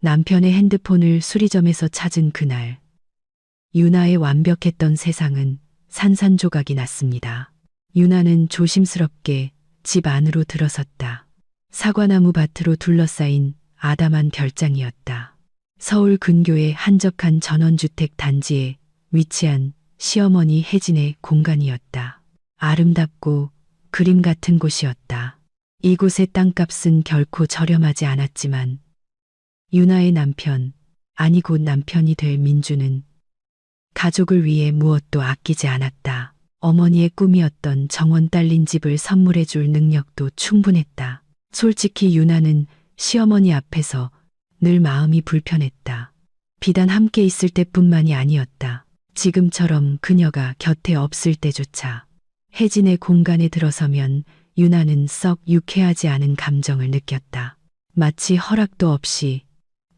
남편의 핸드폰을 수리점에서 찾은 그날, 유나의 완벽했던 세상은 산산조각이 났습니다. 유나는 조심스럽게 집 안으로 들어섰다. 사과나무 밭으로 둘러싸인 아담한 별장이었다. 서울 근교의 한적한 전원주택 단지에 위치한 시어머니 혜진의 공간이었다. 아름답고 그림 같은 곳이었다. 이곳의 땅값은 결코 저렴하지 않았지만 유나의 남편, 아니 곧 남편이 될 민주는 가족을 위해 무엇도 아끼지 않았다. 어머니의 꿈이었던 정원 딸린 집을 선물해 줄 능력도 충분했다. 솔직히 유나는 시어머니 앞에서 늘 마음이 불편했다. 비단 함께 있을 때뿐만이 아니었다. 지금처럼 그녀가 곁에 없을 때조차 혜진의 공간에 들어서면 유나는 썩 유쾌하지 않은 감정을 느꼈다. 마치 허락도 없이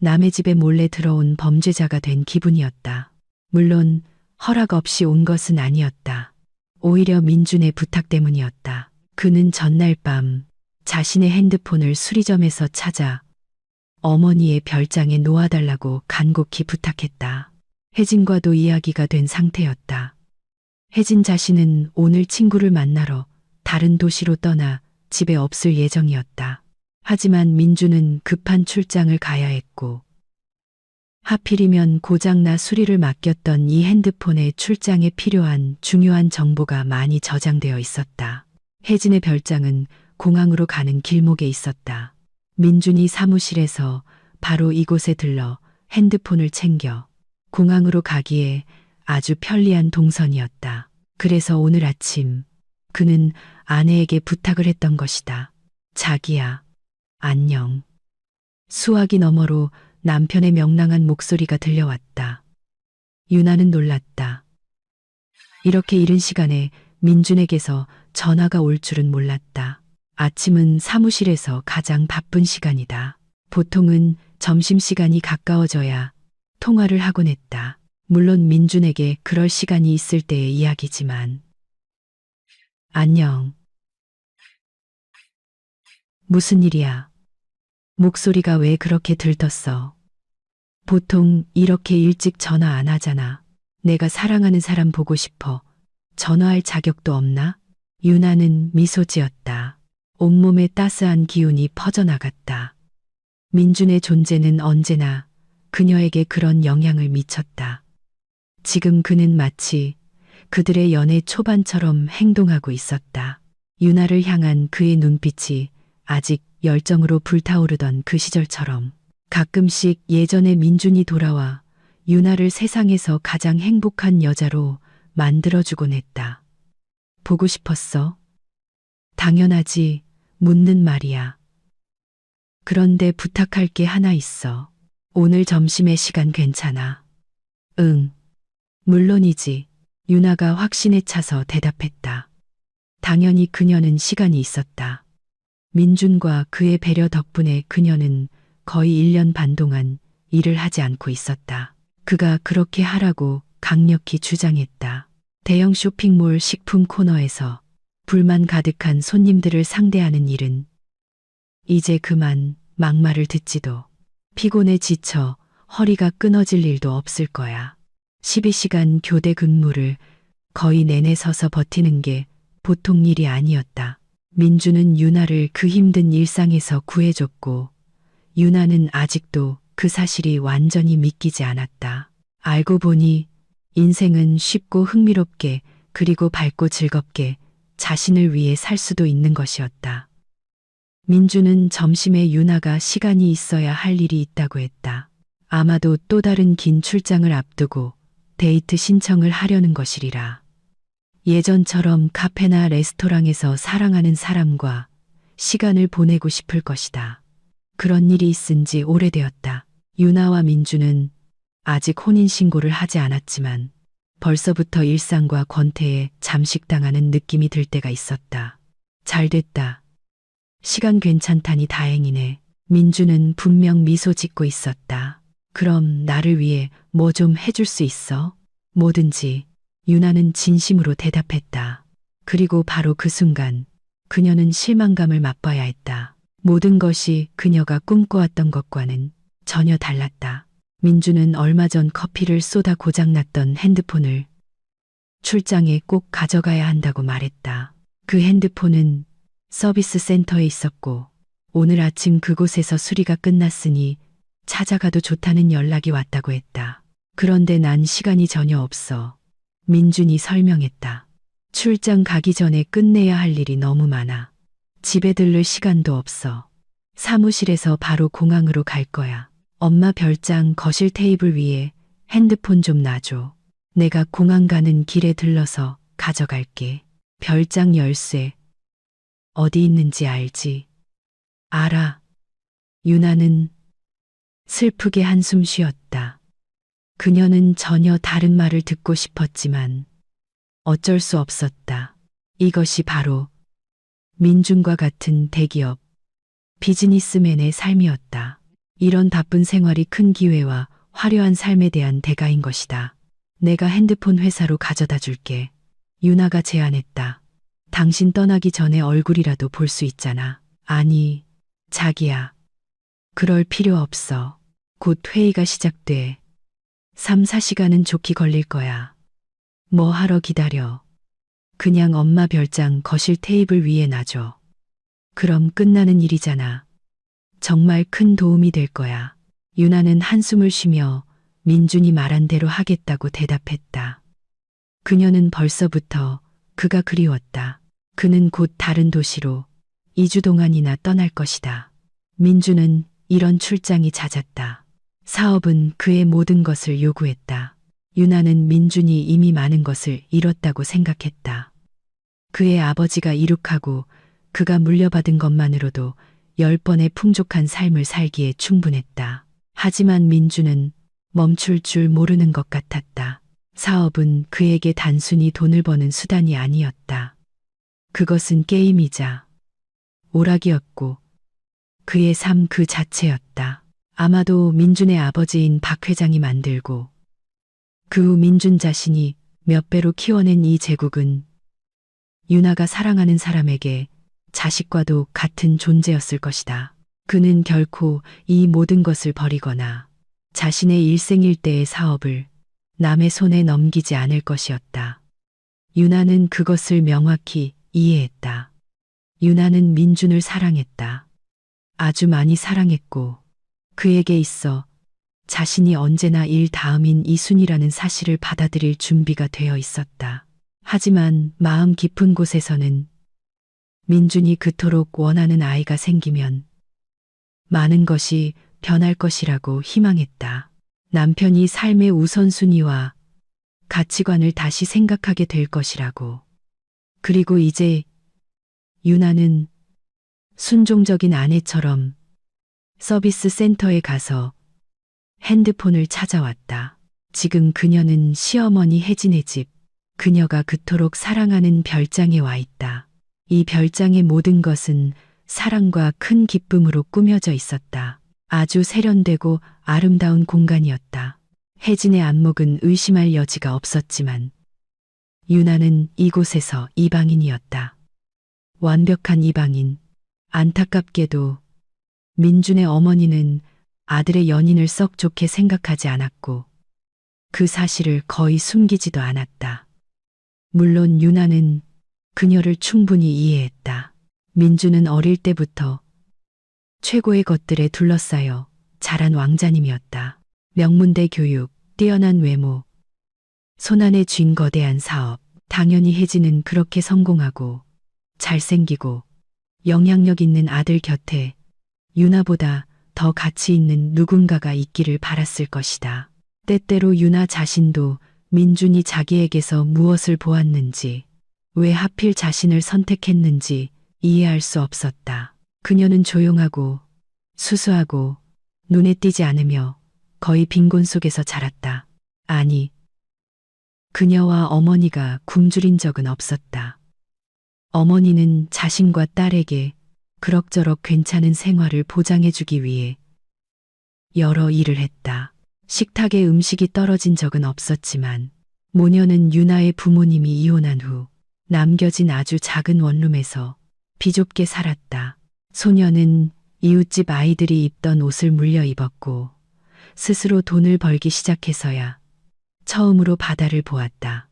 남의 집에 몰래 들어온 범죄자가 된 기분이었다. 물론 허락 없이 온 것은 아니었다. 오히려 민준의 부탁 때문이었다. 그는 전날 밤 자신의 핸드폰을 수리점에서 찾아 어머니의 별장에 놓아달라고 간곡히 부탁했다. 혜진과도 이야기가 된 상태였다. 혜진 자신은 오늘 친구를 만나러 다른 도시로 떠나 집에 없을 예정이었다. 하지만 민주는 급한 출장을 가야 했고 하필이면 고장나 수리를 맡겼던 이 핸드폰에 출장에 필요한 중요한 정보가 많이 저장되어 있었다. 혜진의 별장은 공항으로 가는 길목에 있었다. 민준이 사무실에서 바로 이곳에 들러 핸드폰을 챙겨 공항으로 가기에 아주 편리한 동선이었다. 그래서 오늘 아침 그는 아내에게 부탁을 했던 것이다. 자기야, 안녕. 수화기 너머로 남편의 명랑한 목소리가 들려왔다. 유나는 놀랐다. 이렇게 이른 시간에 민준에게서 전화가 올 줄은 몰랐다. 아침은 사무실에서 가장 바쁜 시간이다. 보통은 점심시간이 가까워져야 통화를 하곤 했다. 물론 민준에게 그럴 시간이 있을 때의 이야기지만. 안녕. 무슨 일이야? 목소리가 왜 그렇게 들떴어? 보통 이렇게 일찍 전화 안 하잖아. 내가 사랑하는 사람 보고 싶어. 전화할 자격도 없나? 유나는 미소 지었다. 온몸에 따스한 기운이 퍼져나갔다. 민준의 존재는 언제나 그녀에게 그런 영향을 미쳤다. 지금 그는 마치 그들의 연애 초반처럼 행동하고 있었다. 유나를 향한 그의 눈빛이 아직 열정으로 불타오르던 그 시절처럼 가끔씩 예전의 민준이 돌아와 유나를 세상에서 가장 행복한 여자로 만들어주곤 했다. 보고 싶었어? 당연하지. 묻는 말이야. 그런데 부탁할 게 하나 있어. 오늘 점심에 시간 괜찮아? 응. 물론이지. 유나가 확신에 차서 대답했다. 당연히 그녀는 시간이 있었다. 민준과 그의 배려 덕분에 그녀는 거의 1년 반 동안 일을 하지 않고 있었다. 그가 그렇게 하라고 강력히 주장했다. 대형 쇼핑몰 식품 코너에서 불만 가득한 손님들을 상대하는 일은 이제 그만 막말을 듣지도 피곤해 지쳐 허리가 끊어질 일도 없을 거야. 12시간 교대 근무를 거의 내내 서서 버티는 게 보통 일이 아니었다. 민주는 유나를 그 힘든 일상에서 구해줬고 유나는 아직도 그 사실이 완전히 믿기지 않았다. 알고 보니 인생은 쉽고 흥미롭게 그리고 밝고 즐겁게 자신을 위해 살 수도 있는 것이었다. 민주는 점심에 유나가 시간이 있어야 할 일이 있다고 했다. 아마도 또 다른 긴 출장을 앞두고 데이트 신청을 하려는 것이리라. 예전처럼 카페나 레스토랑에서 사랑하는 사람과 시간을 보내고 싶을 것이다. 그런 일이 있은 지 오래되었다. 유나와 민주는 아직 혼인신고를 하지 않았지만 벌써부터 일상과 권태에 잠식당하는 느낌이 들 때가 있었다. 잘 됐다. 시간 괜찮다니 다행이네. 민주는 분명 미소 짓고 있었다. 그럼 나를 위해 뭐 좀 해줄 수 있어? 뭐든지. 유나는 진심으로 대답했다. 그리고 바로 그 순간 그녀는 실망감을 맛봐야 했다. 모든 것이 그녀가 꿈꿔왔던 것과는 전혀 달랐다. 민주는 얼마 전 커피를 쏟아 고장났던 핸드폰을 출장에 꼭 가져가야 한다고 말했다. 그 핸드폰은 서비스 센터에 있었고 오늘 아침 그곳에서 수리가 끝났으니 찾아가도 좋다는 연락이 왔다고 했다. 그런데 난 시간이 전혀 없어. 민준이 설명했다. 출장 가기 전에 끝내야 할 일이 너무 많아. 집에 들를 시간도 없어. 사무실에서 바로 공항으로 갈 거야. 엄마 별장 거실 테이블 위에 핸드폰 좀 놔줘. 내가 공항 가는 길에 들러서 가져갈게. 별장 열쇠 어디 있는지 알지? 알아. 유나는 슬프게 한숨 쉬었다. 그녀는 전혀 다른 말을 듣고 싶었지만 어쩔 수 없었다. 이것이 바로 민준과 같은 대기업 비즈니스맨의 삶이었다. 이런 바쁜 생활이 큰 기회와 화려한 삶에 대한 대가인 것이다. 내가 핸드폰 회사로 가져다 줄게. 유나가 제안했다. 당신 떠나기 전에 얼굴이라도 볼 수 있잖아. 아니, 자기야. 그럴 필요 없어. 곧 회의가 시작돼. 3, 4시간은 좋게 걸릴 거야. 뭐 하러 기다려. 그냥 엄마 별장 거실 테이블 위에 놔줘. 그럼 끝나는 일이잖아. 정말 큰 도움이 될 거야. 유나는 한숨을 쉬며 민준이 말한 대로 하겠다고 대답했다. 그녀는 벌써부터 그가 그리웠다. 그는 곧 다른 도시로 2주 동안이나 떠날 것이다. 민준은 이런 출장이 잦았다. 사업은 그의 모든 것을 요구했다. 유나는 민준이 이미 많은 것을 잃었다고 생각했다. 그의 아버지가 이룩하고 그가 물려받은 것만으로도 10번의 풍족한 삶을 살기에 충분했다. 하지만 민준은 멈출 줄 모르는 것 같았다. 사업은 그에게 단순히 돈을 버는 수단이 아니었다. 그것은 게임이자 오락이었고 그의 삶 그 자체였다. 아마도 민준의 아버지인 박 회장이 만들고 그 후 민준 자신이 몇 배로 키워낸 이 제국은 유나가 사랑하는 사람에게 자식과도 같은 존재였을 것이다. 그는 결코 이 모든 것을 버리거나 자신의 일생일대의 사업을 남의 손에 넘기지 않을 것이었다. 유나는 그것을 명확히 이해했다. 유나는 민준을 사랑했다. 아주 많이 사랑했고 그에게 있어 자신이 언제나 일 다음인 이순이라는 사실을 받아들일 준비가 되어 있었다. 하지만 마음 깊은 곳에서는 민준이 그토록 원하는 아이가 생기면 많은 것이 변할 것이라고 희망했다. 남편이 삶의 우선순위와 가치관을 다시 생각하게 될 것이라고. 그리고 이제 유나는 순종적인 아내처럼 서비스 센터에 가서 핸드폰을 찾아왔다. 지금 그녀는 시어머니 혜진의 집, 그녀가 그토록 사랑하는 별장에 와 있다. 이 별장의 모든 것은 사랑과 큰 기쁨으로 꾸며져 있었다. 아주 세련되고 아름다운 공간이었다. 혜진의 안목은 의심할 여지가 없었지만 유나는 이곳에서 이방인이었다. 완벽한 이방인. 안타깝게도 민준의 어머니는 아들의 연인을 썩 좋게 생각하지 않았고 그 사실을 거의 숨기지도 않았다. 물론 유나는 그녀를 충분히 이해했다. 민준은 어릴 때부터 최고의 것들에 둘러싸여 자란 왕자님이었다. 명문대 교육, 뛰어난 외모, 손안에 쥔 거대한 사업. 당연히 혜진은 그렇게 성공하고 잘생기고 영향력 있는 아들 곁에 유나보다 더 가치 있는 누군가가 있기를 바랐을 것이다. 때때로 유나 자신도 민준이 자기에게서 무엇을 보았는지, 왜 하필 자신을 선택했는지 이해할 수 없었다. 그녀는 조용하고 수수하고 눈에 띄지 않으며 거의 빈곤 속에서 자랐다. 아니, 그녀와 어머니가 굶주린 적은 없었다. 어머니는 자신과 딸에게 그럭저럭 괜찮은 생활을 보장해주기 위해 여러 일을 했다. 식탁에 음식이 떨어진 적은 없었지만 모녀는 유나의 부모님이 이혼한 후 남겨진 아주 작은 원룸에서 비좁게 살았다. 소녀는 이웃집 아이들이 입던 옷을 물려 입었고 스스로 돈을 벌기 시작해서야 처음으로 바다를 보았다.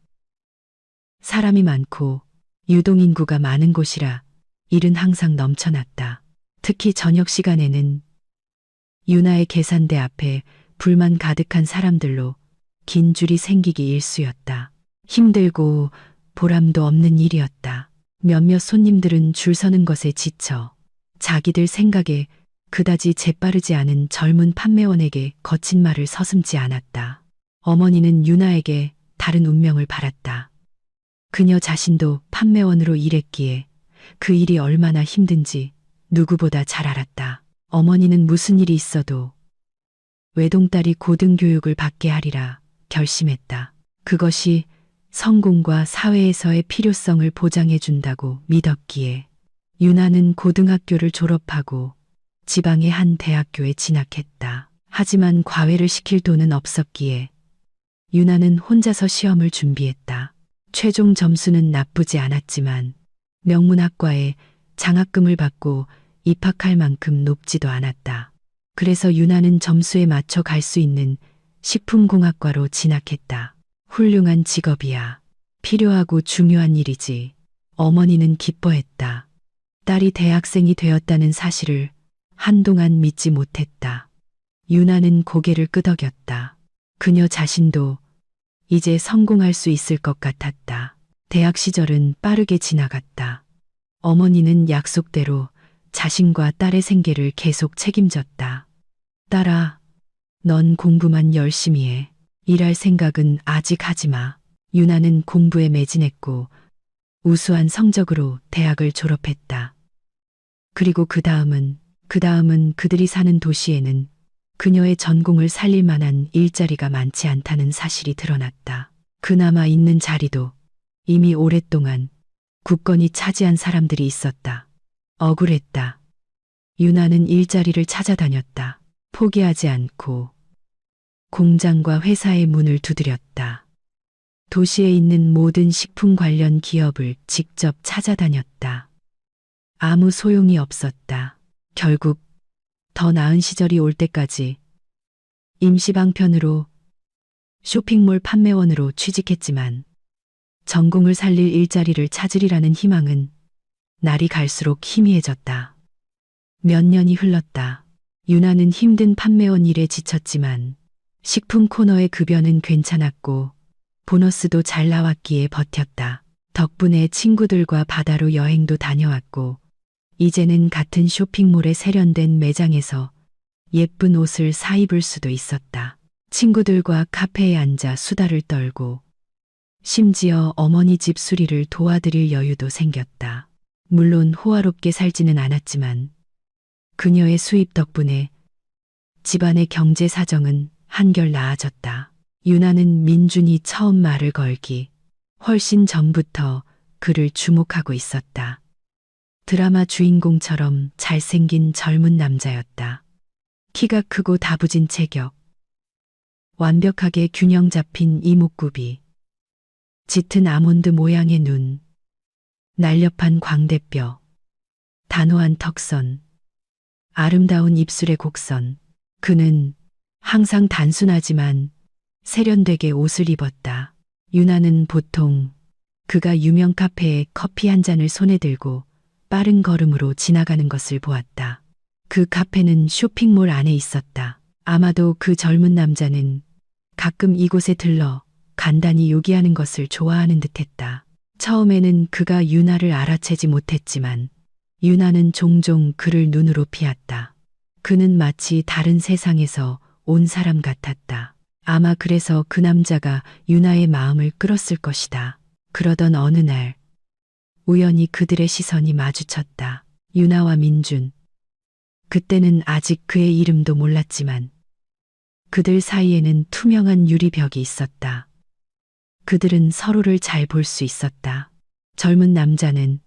사람이 많고 유동인구가 많은 곳이라 일은 항상 넘쳐났다. 특히 저녁 시간에는 유나의 계산대 앞에 불만 가득한 사람들로 긴 줄이 생기기 일쑤였다. 힘들고 보람도 없는 일이었다. 몇몇 손님들은 줄 서는 것에 지쳐 자기들 생각에 그다지 재빠르지 않은 젊은 판매원에게 거친 말을 서슴지 않았다. 어머니는 유나에게 다른 운명을 바랐다. 그녀 자신도 판매원으로 일했기에 그 일이 얼마나 힘든지 누구보다 잘 알았다. 어머니는 무슨 일이 있어도 외동딸이 고등교육을 받게 하리라 결심했다. 그것이 성공과 사회에서의 필요성을 보장해 준다고 믿었기에 유나는 고등학교를 졸업하고 지방의 한 대학교에 진학했다. 하지만 과외를 시킬 돈은 없었기에 유나는 혼자서 시험을 준비했다. 최종 점수는 나쁘지 않았지만 명문학과에 장학금을 받고 입학할 만큼 높지도 않았다. 그래서 유나는 점수에 맞춰 갈 수 있는 식품공학과로 진학했다. 훌륭한 직업이야. 필요하고 중요한 일이지. 어머니는 기뻐했다. 딸이 대학생이 되었다는 사실을 한동안 믿지 못했다. 유나는 고개를 끄덕였다. 그녀 자신도 이제 성공할 수 있을 것 같았다. 대학 시절은 빠르게 지나갔다. 어머니는 약속대로 자신과 딸의 생계를 계속 책임졌다. 딸아, 넌 공부만 열심히 해. 일할 생각은 아직 하지 마. 유나는 공부에 매진했고 우수한 성적으로 대학을 졸업했다. 그리고 그 다음은 그들이 사는 도시에는 그녀의 전공을 살릴 만한 일자리가 많지 않다는 사실이 드러났다. 그나마 있는 자리도 이미 오랫동안 굳건히 차지한 사람들이 있었다. 억울했다. 유나는 일자리를 찾아다녔다. 포기하지 않고 공장과 회사의 문을 두드렸다. 도시에 있는 모든 식품 관련 기업을 직접 찾아다녔다. 아무 소용이 없었다. 결국 더 나은 시절이 올 때까지 임시방편으로 쇼핑몰 판매원으로 취직했지만 전공을 살릴 일자리를 찾으리라는 희망은 날이 갈수록 희미해졌다. 몇 년이 흘렀다. 유나는 힘든 판매원 일에 지쳤지만 식품 코너의 급여는 괜찮았고 보너스도 잘 나왔기에 버텼다. 덕분에 친구들과 바다로 여행도 다녀왔고 이제는 같은 쇼핑몰에 세련된 매장에서 예쁜 옷을 사 입을 수도 있었다. 친구들과 카페에 앉아 수다를 떨고 심지어 어머니 집 수리를 도와드릴 여유도 생겼다. 물론 호화롭게 살지는 않았지만 그녀의 수입 덕분에 집안의 경제 사정은 한결 나아졌다. 유나는 민준이 처음 말을 걸기 훨씬 전부터 그를 주목하고 있었다. 드라마 주인공처럼 잘생긴 젊은 남자였다. 키가 크고 다부진 체격, 완벽하게 균형 잡힌 이목구비, 짙은 아몬드 모양의 눈, 날렵한 광대뼈, 단호한 턱선, 아름다운 입술의 곡선. 그는 항상 단순하지만 세련되게 옷을 입었다. 유나는 보통 그가 유명 카페에 커피 한 잔을 손에 들고 빠른 걸음으로 지나가는 것을 보았다. 그 카페는 쇼핑몰 안에 있었다. 아마도 그 젊은 남자는 가끔 이곳에 들러 간단히 요기하는 것을 좋아하는 듯했다. 처음에는 그가 유나를 알아채지 못했지만 유나는 종종 그를 눈으로 피했다. 그는 마치 다른 세상에서 온 사람 같았다. 아마 그래서 그 남자가 유나의 마음을 끌었을 것이다. 그러던 어느 날 우연히 그들의 시선이 마주쳤다. 유나와 민준. 그때는 아직 그의 이름도 몰랐지만 그들 사이에는 투명한 유리벽이 있었다. 그들은 서로를 잘 볼 수 있었다. 젊은 남자는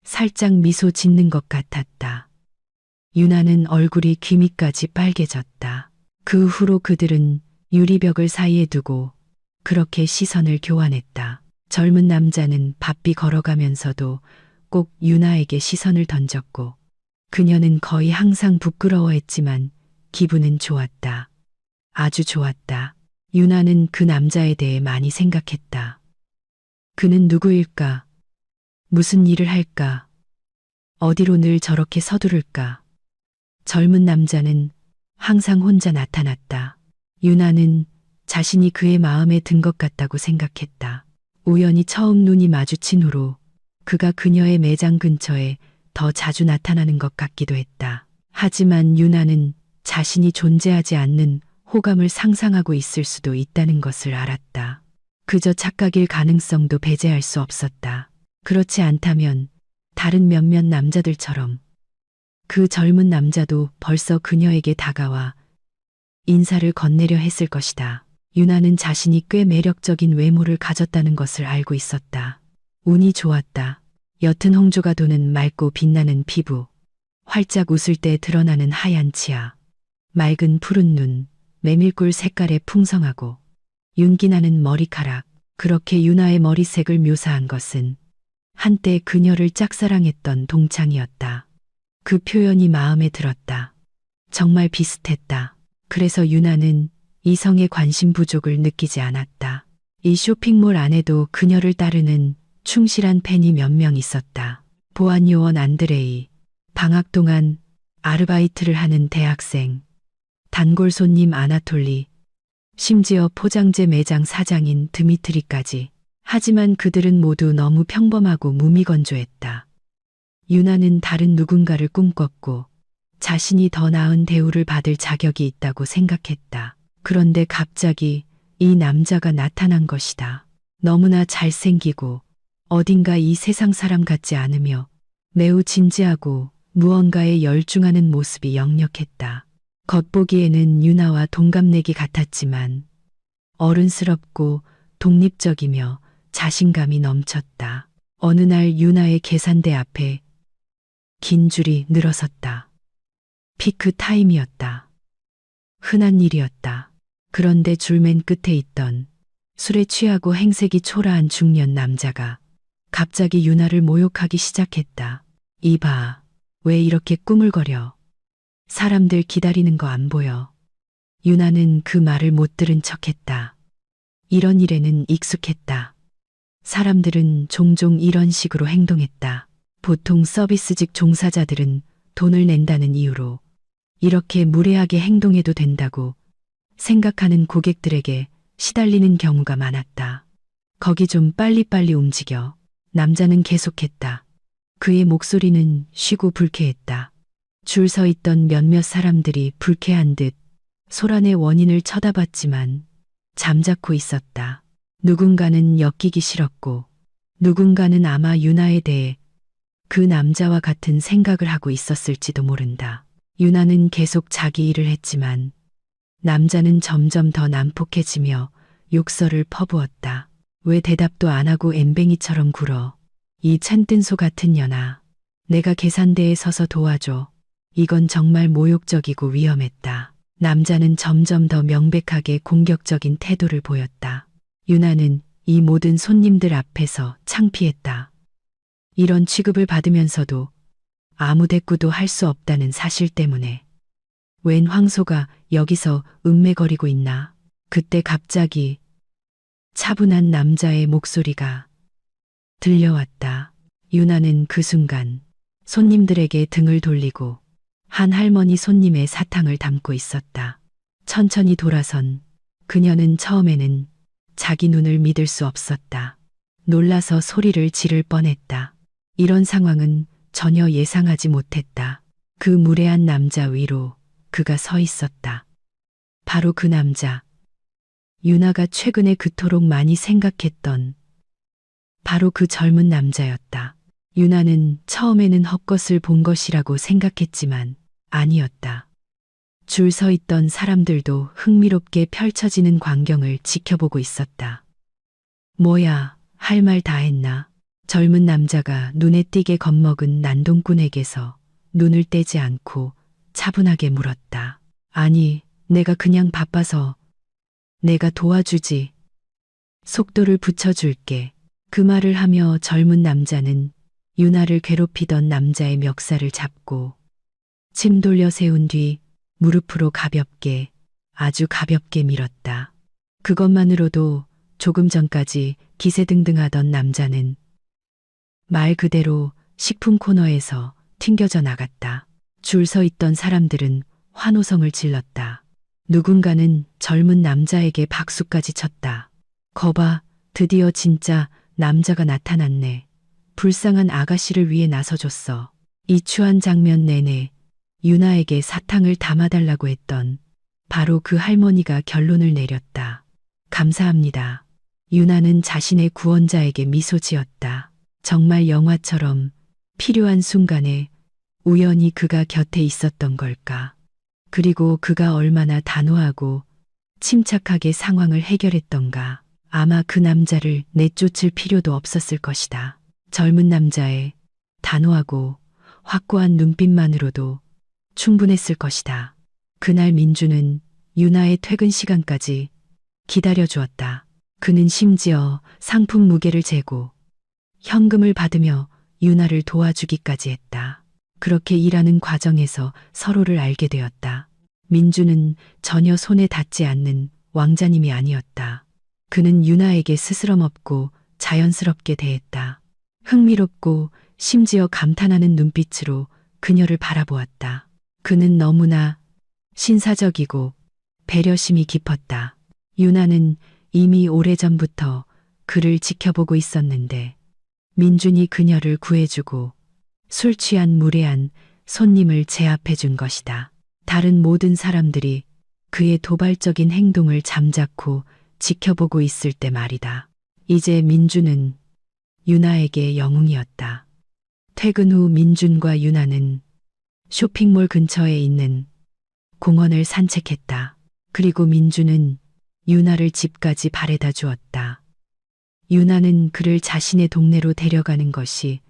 살짝 미소 짓는 것 같았다. 유나는 얼굴이 귀 밑까지 빨개졌다. 그 후로 그들은 유리벽을 사이에 두고 그렇게 시선을 교환했다. 젊은 남자는 바삐 걸어가면서도 꼭 유나에게 시선을 던졌고 그녀는 거의 항상 부끄러워했지만 기분은 좋았다. 아주 좋았다. 유나는 그 남자에 대해 많이 생각했다. 그는 누구일까? 무슨 일을 할까? 어디로 늘 저렇게 서두를까? 젊은 남자는 항상 혼자 나타났다. 유나는 자신이 그의 마음에 든 것 같다고 생각했다. 우연히 처음 눈이 마주친 후로 그가 그녀의 매장 근처에 더 자주 나타나는 것 같기도 했다. 하지만 유나는 자신이 존재하지 않는 호감을 상상하고 있을 수도 있다는 것을 알았다. 그저 착각일 가능성도 배제할 수 없었다. 그렇지 않다면 다른 몇몇 남자들처럼 그 젊은 남자도 벌써 그녀에게 다가와 인사를 건네려 했을 것이다. 유나는 자신이 꽤 매력적인 외모를 가졌다는 것을 알고 있었다. 운이 좋았다. 옅은 홍조가 도는 맑고 빛나는 피부, 활짝 웃을 때 드러나는 하얀 치아, 맑은 푸른 눈, 메밀꿀 색깔의 풍성하고 윤기나는 머리카락. 그렇게 유나의 머리색을 묘사한 것은 한때 그녀를 짝사랑했던 동창이었다. 그 표현이 마음에 들었다. 정말 비슷했다. 그래서 유나는 이성의 관심 부족을 느끼지 않았다. 이 쇼핑몰 안에도 그녀를 따르는 충실한 팬이 몇 명 있었다. 보안요원 안드레이, 방학 동안 아르바이트를 하는 대학생, 단골 손님 아나톨리, 심지어 포장재 매장 사장인 드미트리까지. 하지만 그들은 모두 너무 평범하고 무미건조했다. 유나는 다른 누군가를 꿈꿨고 자신이 더 나은 대우를 받을 자격이 있다고 생각했다. 그런데 갑자기 이 남자가 나타난 것이다. 너무나 잘생기고 어딘가 이 세상 사람 같지 않으며 매우 진지하고 무언가에 열중하는 모습이 역력했다. 겉보기에는 유나와 동갑내기 같았지만 어른스럽고 독립적이며 자신감이 넘쳤다. 어느 날 유나의 계산대 앞에 긴 줄이 늘어섰다. 피크 타임이었다. 흔한 일이었다. 그런데 줄 맨 끝에 있던 술에 취하고 행색이 초라한 중년 남자가 갑자기 유나를 모욕하기 시작했다. 이봐, 왜 이렇게 꾸물거려? 사람들 기다리는 거 안 보여? 유나는 그 말을 못 들은 척했다. 이런 일에는 익숙했다. 사람들은 종종 이런 식으로 행동했다. 보통 서비스직 종사자들은 돈을 낸다는 이유로 이렇게 무례하게 행동해도 된다고 생각하는 고객들에게 시달리는 경우가 많았다. 거기 좀 빨리빨리 움직여. 남자는 계속했다. 그의 목소리는 쉬고 불쾌했다. 줄 서 있던 몇몇 사람들이 불쾌한 듯 소란의 원인을 쳐다봤지만 잠자코 있었다. 누군가는 엮이기 싫었고 누군가는 아마 유나에 대해 그 남자와 같은 생각을 하고 있었을지도 모른다. 유나는 계속 자기 일을 했지만 남자는 점점 더 난폭해지며 욕설을 퍼부었다. 왜 대답도 안 하고 엠뱅이처럼 굴어? 이 찬뜬소 같은 년아. 내가 계산대에 서서 도와줘. 이건 정말 모욕적이고 위험했다. 남자는 점점 더 명백하게 공격적인 태도를 보였다. 유나는 이 모든 손님들 앞에서 창피했다. 이런 취급을 받으면서도 아무 대꾸도 할 수 없다는 사실 때문에. 웬 황소가 여기서 읍매거리고 있나? 그때 갑자기 차분한 남자의 목소리가 들려왔다. 유나는 그 순간 손님들에게 등을 돌리고 한 할머니 손님의 사탕을 담고 있었다. 천천히 돌아선 그녀는 처음에는 자기 눈을 믿을 수 없었다. 놀라서 소리를 지를 뻔했다. 이런 상황은 전혀 예상하지 못했다. 그 무례한 남자 위로 그가 서 있었다. 바로 그 남자. 유나가 최근에 그토록 많이 생각했던 바로 그 젊은 남자였다. 유나는 처음에는 헛것을 본 것이라고 생각했지만 아니었다. 줄 서 있던 사람들도 흥미롭게 펼쳐지는 광경을 지켜보고 있었다. 뭐야, 할 말 다 했나? 젊은 남자가 눈에 띄게 겁먹은 난동꾼에게서 눈을 떼지 않고 차분하게 물었다. 아니, 내가 그냥 바빠서. 내가 도와주지. 속도를 붙여줄게. 그 말을 하며 젊은 남자는 유나를 괴롭히던 남자의 멱살을 잡고 침 돌려 세운 뒤 무릎으로 가볍게 아주 가볍게 밀었다. 그것만으로도 조금 전까지 기세등등하던 남자는 말 그대로 식품 코너에서 튕겨져 나갔다. 줄 서 있던 사람들은 환호성을 질렀다. 누군가는 젊은 남자에게 박수까지 쳤다. 거봐, 드디어 진짜 남자가 나타났네. 불쌍한 아가씨를 위해 나서줬어. 이 추한 장면 내내 유나에게 사탕을 담아달라고 했던 바로 그 할머니가 결론을 내렸다. 감사합니다. 유나는 자신의 구원자에게 미소 지었다. 정말 영화처럼 필요한 순간에 우연히 그가 곁에 있었던 걸까. 그리고 그가 얼마나 단호하고 침착하게 상황을 해결했던가. 아마 그 남자를 내쫓을 필요도 없었을 것이다. 젊은 남자의 단호하고 확고한 눈빛만으로도 충분했을 것이다. 그날 민주는 유나의 퇴근 시간까지 기다려주었다. 그는 심지어 상품 무게를 재고 현금을 받으며 유나를 도와주기까지 했다. 그렇게 일하는 과정에서 서로를 알게 되었다. 민주는 전혀 손에 닿지 않는 왕자님이 아니었다. 그는 유나에게 스스럼 없고 자연스럽게 대했다. 흥미롭고 심지어 감탄하는 눈빛으로 그녀를 바라보았다. 그는 너무나 신사적이고 배려심이 깊었다. 유나는 이미 오래전부터 그를 지켜보고 있었는데 민준이 그녀를 구해주고 술 취한 무례한 손님을 제압해 준 것이다. 다른 모든 사람들이 그의 도발적인 행동을 잠자코 지켜보고 있을 때 말이다. 이제 민준은 유나에게 영웅이었다. 퇴근 후 민준과 유나는 쇼핑몰 근처에 있는 공원을 산책했다. 그리고 민준은 유나를 집까지 바래다 주었다. 유나는 그를 자신의 동네로 데려가는 것이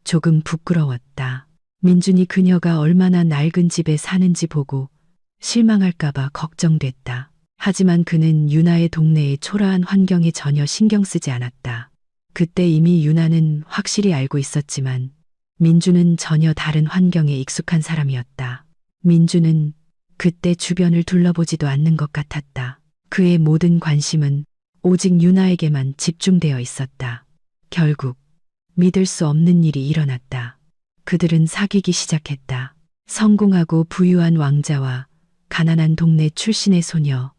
조금 부끄러웠다. 민준이 그녀가 얼마나 낡은 집에 사는지 보고 실망할까봐 걱정됐다. 하지만 그는 유나의 동네의 초라한 환경에 전혀 신경 쓰지 않았다. 그때 이미 유나는 확실히 알고 있었지만 민주는 전혀 다른 환경에 익숙한 사람이었다. 민주는 그때 주변을 둘러보지도 않는 것 같았다. 그의 모든 관심은 오직 유나에게만 집중되어 있었다. 결국 믿을 수 없는 일이 일어났다. 그들은 사귀기 시작했다. 성공하고 부유한 왕자와 가난한 동네 출신의 소녀.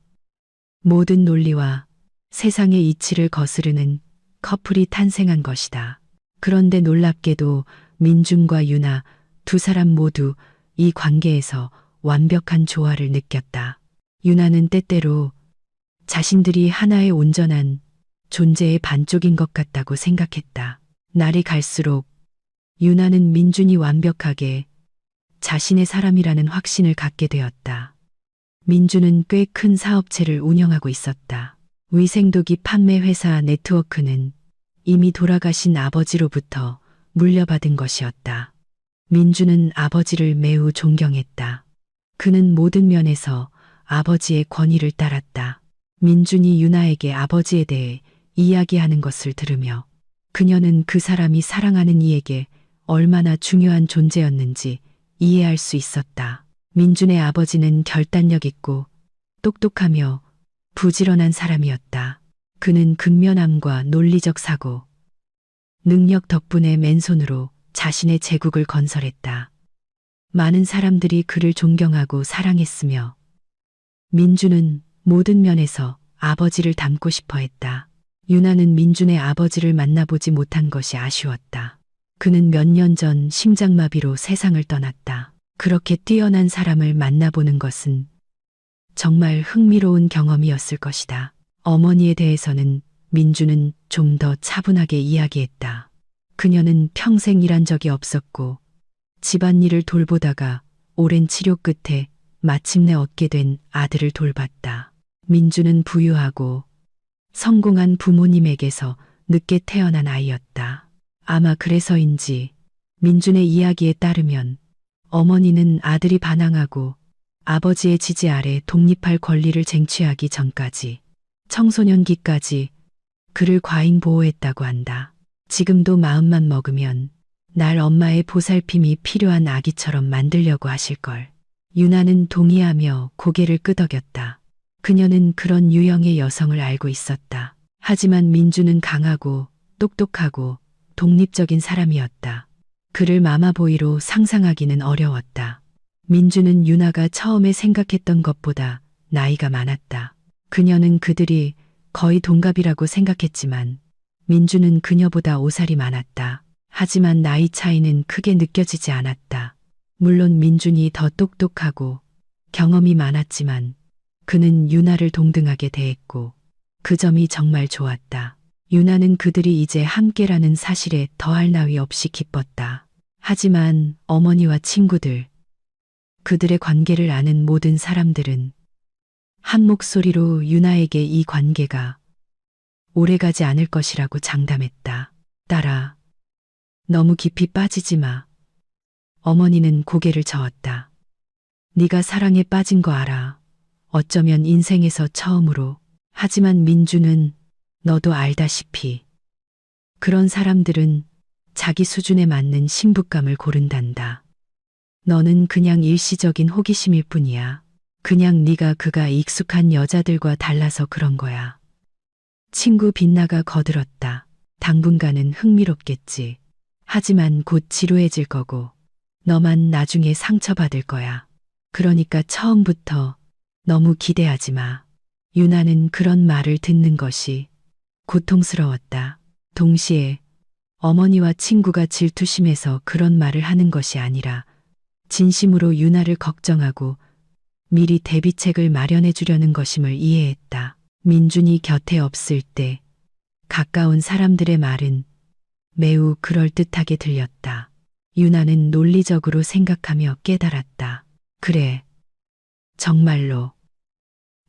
모든 논리와 세상의 이치를 거스르는 커플이 탄생한 것이다. 그런데 놀랍게도 민준과 유나 두 사람 모두 이 관계에서 완벽한 조화를 느꼈다. 유나는 때때로 자신들이 하나의 온전한 존재의 반쪽인 것 같다고 생각했다. 날이 갈수록 유나는 민준이 완벽하게 자신의 사람이라는 확신을 갖게 되었다. 민준은 꽤 큰 사업체를 운영하고 있었다. 위생도기 판매 회사 네트워크는 이미 돌아가신 아버지로부터 물려받은 것이었다. 민준은 아버지를 매우 존경했다. 그는 모든 면에서 아버지의 권위를 따랐다. 민준이 유나에게 아버지에 대해 이야기하는 것을 들으며 그녀는 그 사람이 사랑하는 이에게 얼마나 중요한 존재였는지 이해할 수 있었다. 민준의 아버지는 결단력 있고 똑똑하며 부지런한 사람이었다. 그는 근면함과 논리적 사고, 능력 덕분에 맨손으로 자신의 제국을 건설했다. 많은 사람들이 그를 존경하고 사랑했으며 민준은 모든 면에서 아버지를 닮고 싶어 했다. 유나는 민준의 아버지를 만나보지 못한 것이 아쉬웠다. 그는 몇 년 전 심장마비로 세상을 떠났다. 그렇게 뛰어난 사람을 만나보는 것은 정말 흥미로운 경험이었을 것이다. 어머니에 대해서는 민준은 좀 더 차분하게 이야기했다. 그녀는 평생 일한 적이 없었고 집안일을 돌보다가 오랜 치료 끝에 마침내 얻게 된 아들을 돌봤다. 민준은 부유하고 성공한 부모님에게서 늦게 태어난 아이였다. 아마 그래서인지 민준의 이야기에 따르면 어머니는 아들이 반항하고 아버지의 지지 아래 독립할 권리를 쟁취하기 전까지 청소년기까지 그를 과잉 보호했다고 한다. 지금도 마음만 먹으면 날 엄마의 보살핌이 필요한 아기처럼 만들려고 하실걸. 유나는 동의하며 고개를 끄덕였다. 그녀는 그런 유형의 여성을 알고 있었다. 하지만 민주는 강하고 똑똑하고 독립적인 사람이었다. 그를 마마보이로 상상하기는 어려웠다. 민주는 유나가 처음에 생각했던 것보다 나이가 많았다. 그녀는 그들이 거의 동갑이라고 생각했지만 민주는 그녀보다 5살이 많았다. 하지만 나이 차이는 크게 느껴지지 않았다. 물론 민준이 더 똑똑하고 경험이 많았지만 그는 유나를 동등하게 대했고 그 점이 정말 좋았다. 유나는 그들이 이제 함께라는 사실에 더할 나위 없이 기뻤다. 하지만 어머니와 친구들, 그들의 관계를 아는 모든 사람들은 한 목소리로 유나에게 이 관계가 오래가지 않을 것이라고 장담했다. 딸아, 너무 깊이 빠지지 마. 어머니는 고개를 저었다. 네가 사랑에 빠진 거 알아. 어쩌면 인생에서 처음으로. 하지만 민주는 너도 알다시피 그런 사람들은 자기 수준에 맞는 신부감을 고른단다. 너는 그냥 일시적인 호기심일 뿐이야. 그냥 네가 그가 익숙한 여자들과 달라서 그런 거야. 친구 빛나가 거들었다. 당분간은 흥미롭겠지. 하지만 곧 지루해질 거고 너만 나중에 상처받을 거야. 그러니까 처음부터 너무 기대하지 마. 유나는 그런 말을 듣는 것이 고통스러웠다. 동시에 어머니와 친구가 질투심에서 그런 말을 하는 것이 아니라 진심으로 유나를 걱정하고 미리 대비책을 마련해 주려는 것임을 이해했다. 민준이 곁에 없을 때 가까운 사람들의 말은 매우 그럴듯하게 들렸다. 유나는 논리적으로 생각하며 깨달았다. 그래, 정말로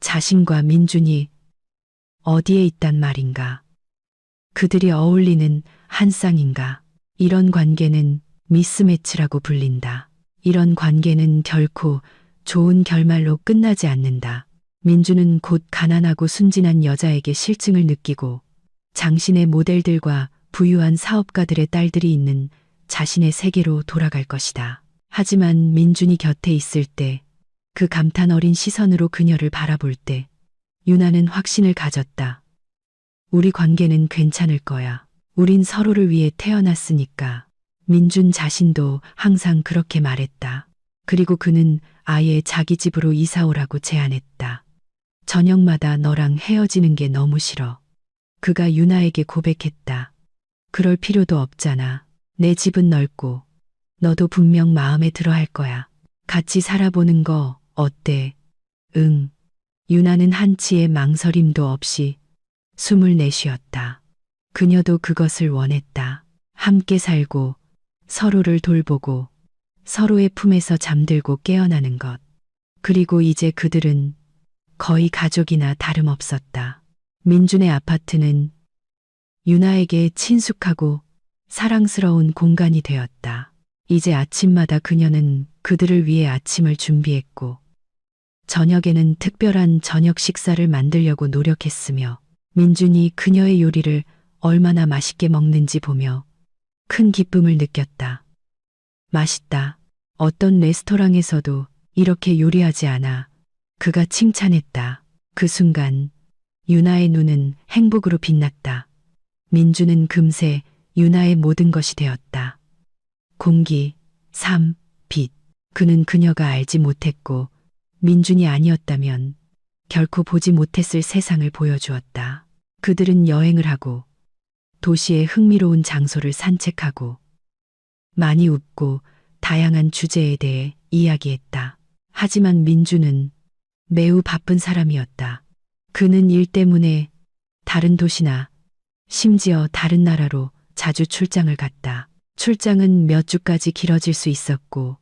자신과 민준이 어디에 있단 말인가? 그들이 어울리는 한 쌍인가? 이런 관계는 미스매치라고 불린다. 이런 관계는 결코 좋은 결말로 끝나지 않는다. 민주는 곧 가난하고 순진한 여자에게 실증을 느끼고 장신의 모델들과 부유한 사업가들의 딸들이 있는 자신의 세계로 돌아갈 것이다. 하지만 민준이 곁에 있을 때, 그 감탄 어린 시선으로 그녀를 바라볼 때 유나는 확신을 가졌다. 우리 관계는 괜찮을 거야. 우린 서로를 위해 태어났으니까. 민준 자신도 항상 그렇게 말했다. 그리고 그는 아예 자기 집으로 이사 오라고 제안했다. 저녁마다 너랑 헤어지는 게 너무 싫어. 그가 유나에게 고백했다. 그럴 필요도 없잖아. 내 집은 넓고 너도 분명 마음에 들어 할 거야. 같이 살아보는 거 어때? 응. 유나는 한치의 망설임도 없이 숨을 내쉬었다. 그녀도 그것을 원했다. 함께 살고 서로를 돌보고 서로의 품에서 잠들고 깨어나는 것. 그리고 이제 그들은 거의 가족이나 다름없었다. 민준의 아파트는 유나에게 친숙하고 사랑스러운 공간이 되었다. 이제 아침마다 그녀는 그들을 위해 아침을 준비했고 저녁에는 특별한 저녁 식사를 만들려고 노력했으며 민준이 그녀의 요리를 얼마나 맛있게 먹는지 보며 큰 기쁨을 느꼈다. 맛있다. 어떤 레스토랑에서도 이렇게 요리하지 않아. 그가 칭찬했다. 그 순간 유나의 눈은 행복으로 빛났다. 민주는 금세 유나의 모든 것이 되었다. 공기, 삶, 빛. 그는 그녀가 알지 못했고 민준이 아니었다면 결코 보지 못했을 세상을 보여주었다. 그들은 여행을 하고 도시의 흥미로운 장소를 산책하고 많이 웃고 다양한 주제에 대해 이야기했다. 하지만 민주는 매우 바쁜 사람이었다. 그는 일 때문에 다른 도시나 심지어 다른 나라로 자주 출장을 갔다. 출장은 몇 주까지 길어질 수 있었고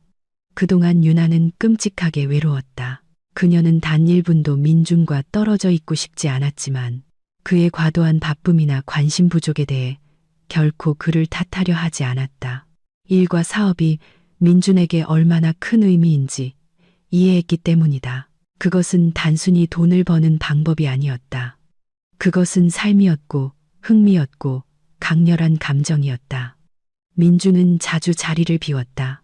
그동안 유나는 끔찍하게 외로웠다. 그녀는 단 1분도 민준과 떨어져 있고 싶지 않았지만 그의 과도한 바쁨이나 관심 부족에 대해 결코 그를 탓하려 하지 않았다. 일과 사업이 민준에게 얼마나 큰 의미인지 이해했기 때문이다. 그것은 단순히 돈을 버는 방법이 아니었다. 그것은 삶이었고 흥미였고 강렬한 감정이었다. 민준은 자주 자리를 비웠다.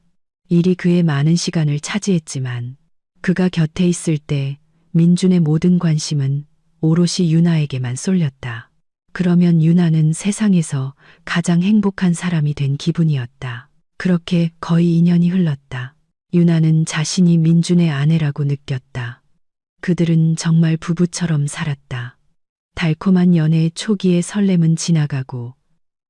일이 그의 많은 시간을 차지했지만 그가 곁에 있을 때 민준의 모든 관심은 오롯이 유나에게만 쏠렸다. 그러면 유나는 세상에서 가장 행복한 사람이 된 기분이었다. 그렇게 거의 2년이 흘렀다. 유나는 자신이 민준의 아내라고 느꼈다. 그들은 정말 부부처럼 살았다. 달콤한 연애의 초기의 설렘은 지나가고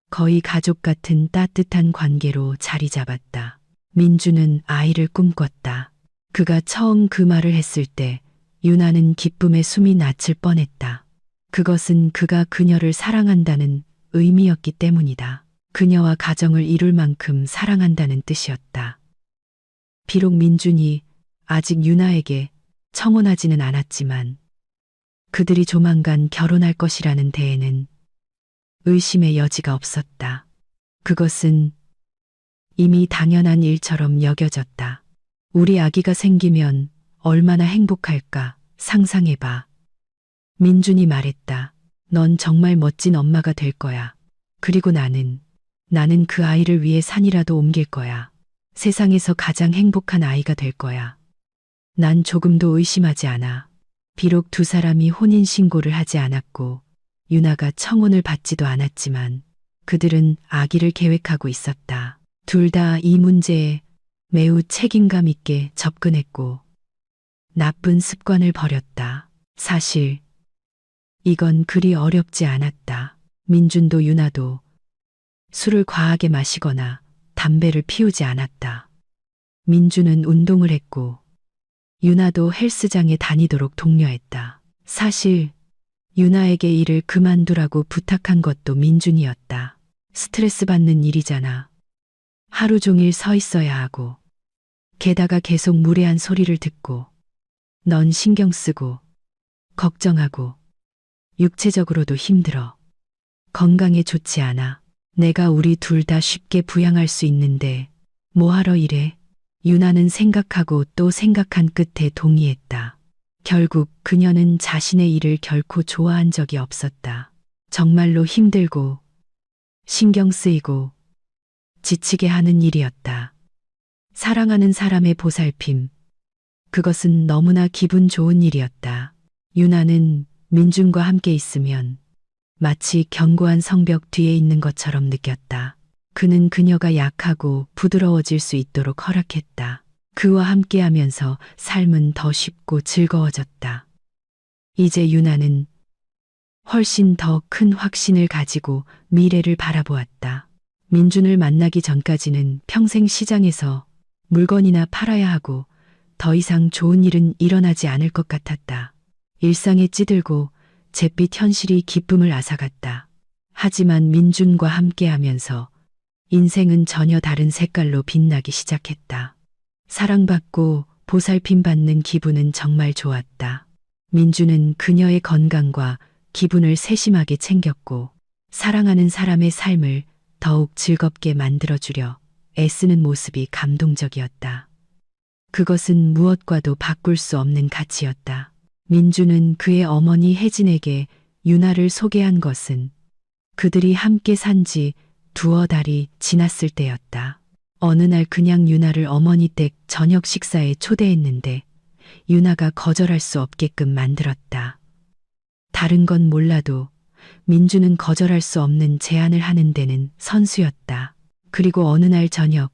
거의 가족 같은 따뜻한 관계로 자리 잡았다. 민주는 아이를 꿈꿨다. 그가 처음 그 말을 했을 때 유나는 기쁨에 숨이 멎을 뻔했다. 그것은 그가 그녀를 사랑한다는 의미였기 때문이다. 그녀와 가정을 이룰 만큼 사랑한다는 뜻이었다. 비록 민준이 아직 유나에게 청혼하지는 않았지만 그들이 조만간 결혼할 것이라는 데에는 의심의 여지가 없었다. 그것은 이미 당연한 일처럼 여겨졌다. 우리 아기가 생기면 얼마나 행복할까 상상해봐. 민준이 말했다. 넌 정말 멋진 엄마가 될 거야. 그리고 나는 그 아이를 위해 산이라도 옮길 거야. 세상에서 가장 행복한 아이가 될 거야. 난 조금도 의심하지 않아. 비록 두 사람이 혼인신고를 하지 않았고 유나가 청혼을 받지도 않았지만 그들은 아기를 계획하고 있었다. 둘 다 이 문제에 매우 책임감 있게 접근했고 나쁜 습관을 버렸다. 사실 이건 그리 어렵지 않았다. 민준도 유나도 술을 과하게 마시거나 담배를 피우지 않았다. 민준은 운동을 했고 유나도 헬스장에 다니도록 독려했다. 사실 유나에게 일을 그만두라고 부탁한 것도 민준이었다. 스트레스 받는 일이잖아. 하루 종일 서 있어야 하고 게다가 계속 무례한 소리를 듣고 넌 신경 쓰고 걱정하고 육체적으로도 힘들어. 건강에 좋지 않아. 내가 우리 둘 다 쉽게 부양할 수 있는데 뭐하러 이래? 유나는 생각하고 또 생각한 끝에 동의했다. 결국 그녀는 자신의 일을 결코 좋아한 적이 없었다. 정말로 힘들고 신경 쓰이고 지치게 하는 일이었다. 사랑하는 사람의 보살핌. 그것은 너무나 기분 좋은 일이었다. 유나는 민준과 함께 있으면 마치 견고한 성벽 뒤에 있는 것처럼 느꼈다. 그는 그녀가 약하고 부드러워질 수 있도록 허락했다. 그와 함께하면서 삶은 더 쉽고 즐거워졌다. 이제 유나는 훨씬 더 큰 확신을 가지고 미래를 바라보았다. 민준을 만나기 전까지는 평생 시장에서 물건이나 팔아야 하고 더 이상 좋은 일은 일어나지 않을 것 같았다. 일상에 찌들고 잿빛 현실이 기쁨을 앗아갔다. 하지만 민준과 함께하면서 인생은 전혀 다른 색깔로 빛나기 시작했다. 사랑받고 보살핌받는 기분은 정말 좋았다. 민준은 그녀의 건강과 기분을 세심하게 챙겼고 사랑하는 사람의 삶을 더욱 즐겁게 만들어주려 애쓰는 모습이 감동적이었다. 그것은 무엇과도 바꿀 수 없는 가치였다. 민준은 그의 어머니 혜진에게 유나를 소개한 것은 그들이 함께 산 지 두어 달이 지났을 때였다. 어느 날 그냥 유나를 어머니 댁 저녁 식사에 초대했는데 유나가 거절할 수 없게끔 만들었다. 다른 건 몰라도 민준은 거절할 수 없는 제안을 하는 데는 선수였다. 그리고 어느 날 저녁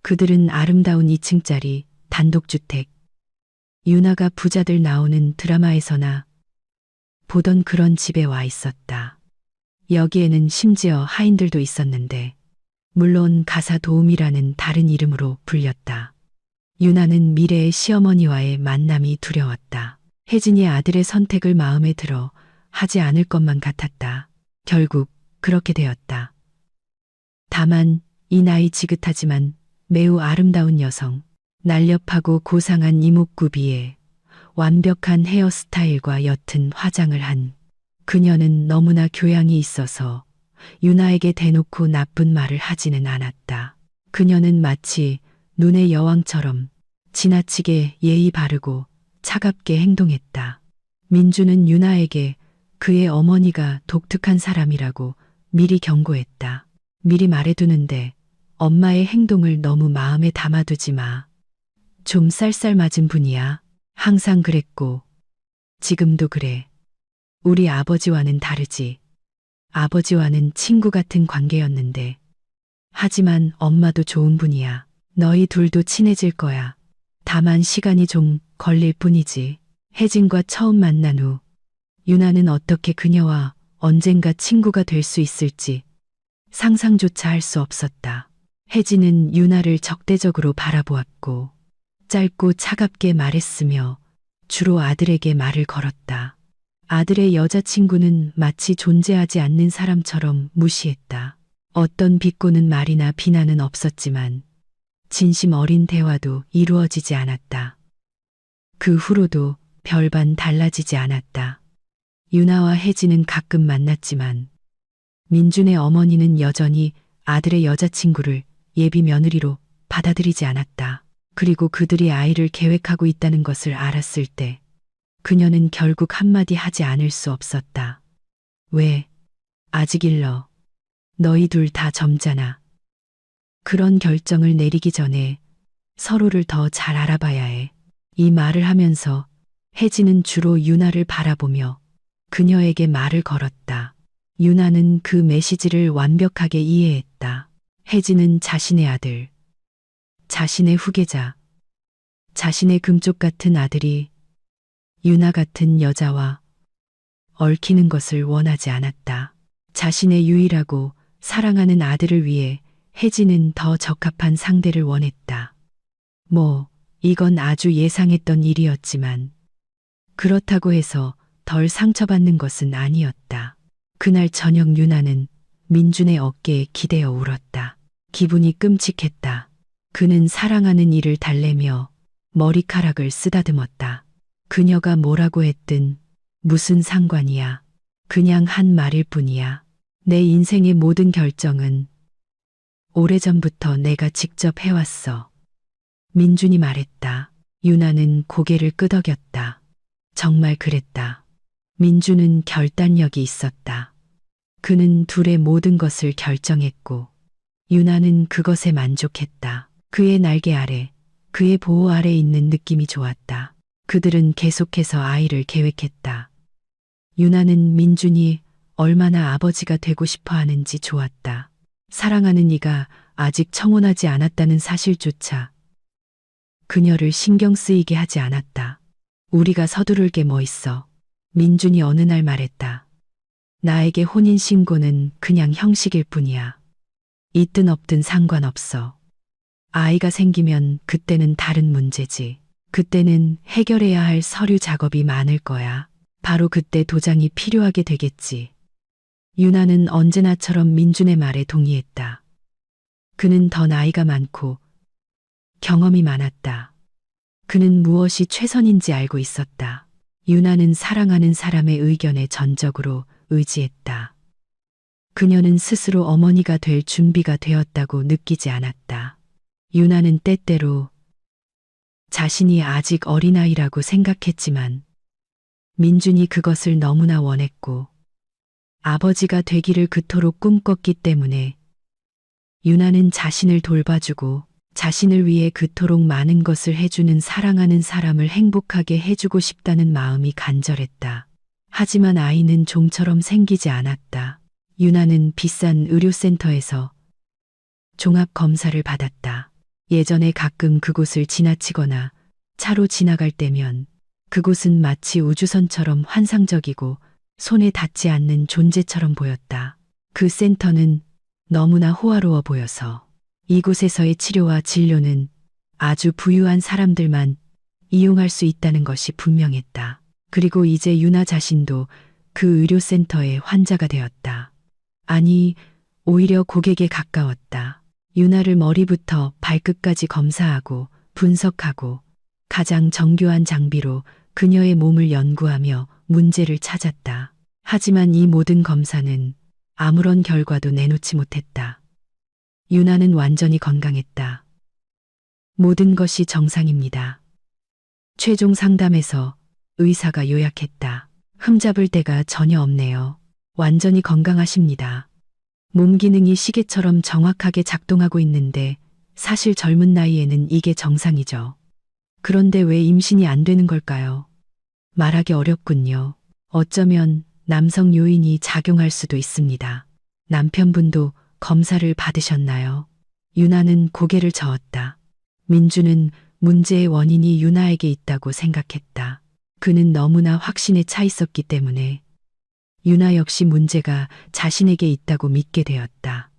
그들은 아름다운 2층짜리 단독주택, 유나가 부자들 나오는 드라마에서나 보던 그런 집에 와 있었다. 여기에는 심지어 하인들도 있었는데 물론 가사 도우미라는 다른 이름으로 불렸다. 유나는 미래의 시어머니와의 만남이 두려웠다. 혜진이 아들의 선택을 마음에 들어 하지 않을 것만 같았다. 결국 그렇게 되었다. 다만 이 나이 지긋하지만 매우 아름다운 여성, 날렵하고 고상한 이목구비에 완벽한 헤어스타일과 옅은 화장을 한 그녀는 너무나 교양이 있어서 유나에게 대놓고 나쁜 말을 하지는 않았다. 그녀는 마치 눈의 여왕처럼 지나치게 예의 바르고 차갑게 행동했다. 민주는 유나에게 그의 어머니가 독특한 사람이라고 미리 경고했다. 미리 말해두는데 엄마의 행동을 너무 마음에 담아두지 마. 좀 쌀쌀맞은 분이야. 항상 그랬고, 지금도 그래. 우리 아버지와는 다르지. 아버지와는 친구 같은 관계였는데. 하지만 엄마도 좋은 분이야. 너희 둘도 친해질 거야. 다만 시간이 좀 걸릴 뿐이지. 혜진과 처음 만난 후 유나는 어떻게 그녀와 언젠가 친구가 될 수 있을지 상상조차 할 수 없었다. 혜진은 유나를 적대적으로 바라보았고 짧고 차갑게 말했으며 주로 아들에게 말을 걸었다. 아들의 여자친구는 마치 존재하지 않는 사람처럼 무시했다. 어떤 비꼬는 말이나 비난은 없었지만 진심 어린 대화도 이루어지지 않았다. 그 후로도 별반 달라지지 않았다. 유나와 혜진은 가끔 만났지만 민준의 어머니는 여전히 아들의 여자친구를 예비 며느리로 받아들이지 않았다. 그리고 그들이 아이를 계획하고 있다는 것을 알았을 때 그녀는 결국 한마디 하지 않을 수 없었다. 왜? 아직 일러. 너희 둘 다 젊잖아. 그런 결정을 내리기 전에 서로를 더 잘 알아봐야 해. 이 말을 하면서 혜진은 주로 유나를 바라보며 그녀에게 말을 걸었다. 유나는 그 메시지를 완벽하게 이해했다. 혜진은 자신의 아들, 자신의 후계자, 자신의 금쪽 같은 아들이 유나 같은 여자와 얽히는 것을 원하지 않았다. 자신의 유일하고 사랑하는 아들을 위해 혜진은 더 적합한 상대를 원했다. 이건 아주 예상했던 일이었지만 그렇다고 해서 덜 상처받는 것은 아니었다. 그날 저녁 유나는 민준의 어깨에 기대어 울었다. 기분이 끔찍했다. 그는 사랑하는 이를 달래며 머리카락을 쓰다듬었다. 그녀가 뭐라고 했든 무슨 상관이야. 그냥 한 말일 뿐이야. 내 인생의 모든 결정은 오래전부터 내가 직접 해왔어. 민준이 말했다. 유나는 고개를 끄덕였다. 정말 그랬다. 민준은 결단력이 있었다. 그는 둘의 모든 것을 결정했고 유나는 그것에 만족했다. 그의 날개 아래, 그의 보호 아래 있는 느낌이 좋았다. 그들은 계속해서 아이를 계획했다. 유나는 민준이 얼마나 아버지가 되고 싶어 하는지 좋았다. 사랑하는 이가 아직 청혼하지 않았다는 사실조차 그녀를 신경 쓰이게 하지 않았다. 우리가 서두를 게 뭐 있어. 민준이 어느 날 말했다. 나에게 혼인신고는 그냥 형식일 뿐이야. 있든 없든 상관없어. 아이가 생기면 그때는 다른 문제지. 그때는 해결해야 할 서류 작업이 많을 거야. 바로 그때 도장이 필요하게 되겠지. 유나는 언제나처럼 민준의 말에 동의했다. 그는 더 나이가 많고 경험이 많았다. 그는 무엇이 최선인지 알고 있었다. 유나는 사랑하는 사람의 의견에 전적으로 의지했다. 그녀는 스스로 어머니가 될 준비가 되었다고 느끼지 않았다. 유나는 때때로 자신이 아직 어린아이라고 생각했지만 민준이 그것을 너무나 원했고 아버지가 되기를 그토록 꿈꿨기 때문에 유나는 자신을 돌봐주고 자신을 위해 그토록 많은 것을 해주는 사랑하는 사람을 행복하게 해주고 싶다는 마음이 간절했다. 하지만 아이는 좀처럼 생기지 않았다. 유나는 비싼 의료센터에서 종합검사를 받았다. 예전에 가끔 그곳을 지나치거나 차로 지나갈 때면 그곳은 마치 우주선처럼 환상적이고 손에 닿지 않는 존재처럼 보였다. 그 센터는 너무나 호화로워 보여서 이곳에서의 치료와 진료는 아주 부유한 사람들만 이용할 수 있다는 것이 분명했다. 그리고 이제 유나 자신도 그 의료센터의 환자가 되었다. 아니, 오히려 고객에 가까웠다. 유나를 머리부터 발끝까지 검사하고 분석하고 가장 정교한 장비로 그녀의 몸을 연구하며 문제를 찾았다. 하지만 이 모든 검사는 아무런 결과도 내놓지 못했다. 유나는 완전히 건강했다. 모든 것이 정상입니다. 최종 상담에서 의사가 요약했다. 흠잡을 데가 전혀 없네요. 완전히 건강하십니다. 몸 기능이 시계처럼 정확하게 작동하고 있는데 사실 젊은 나이에는 이게 정상이죠. 그런데 왜 임신이 안 되는 걸까요? 말하기 어렵군요. 어쩌면 남성 요인이 작용할 수도 있습니다. 남편분도 검사를 받으셨나요? 유나는 고개를 저었다. 민주는 문제의 원인이 유나에게 있다고 생각했다. 그는 너무나 확신에 차 있었기 때문에 유나 역시 문제가 자신에게 있다고 믿게 되었다.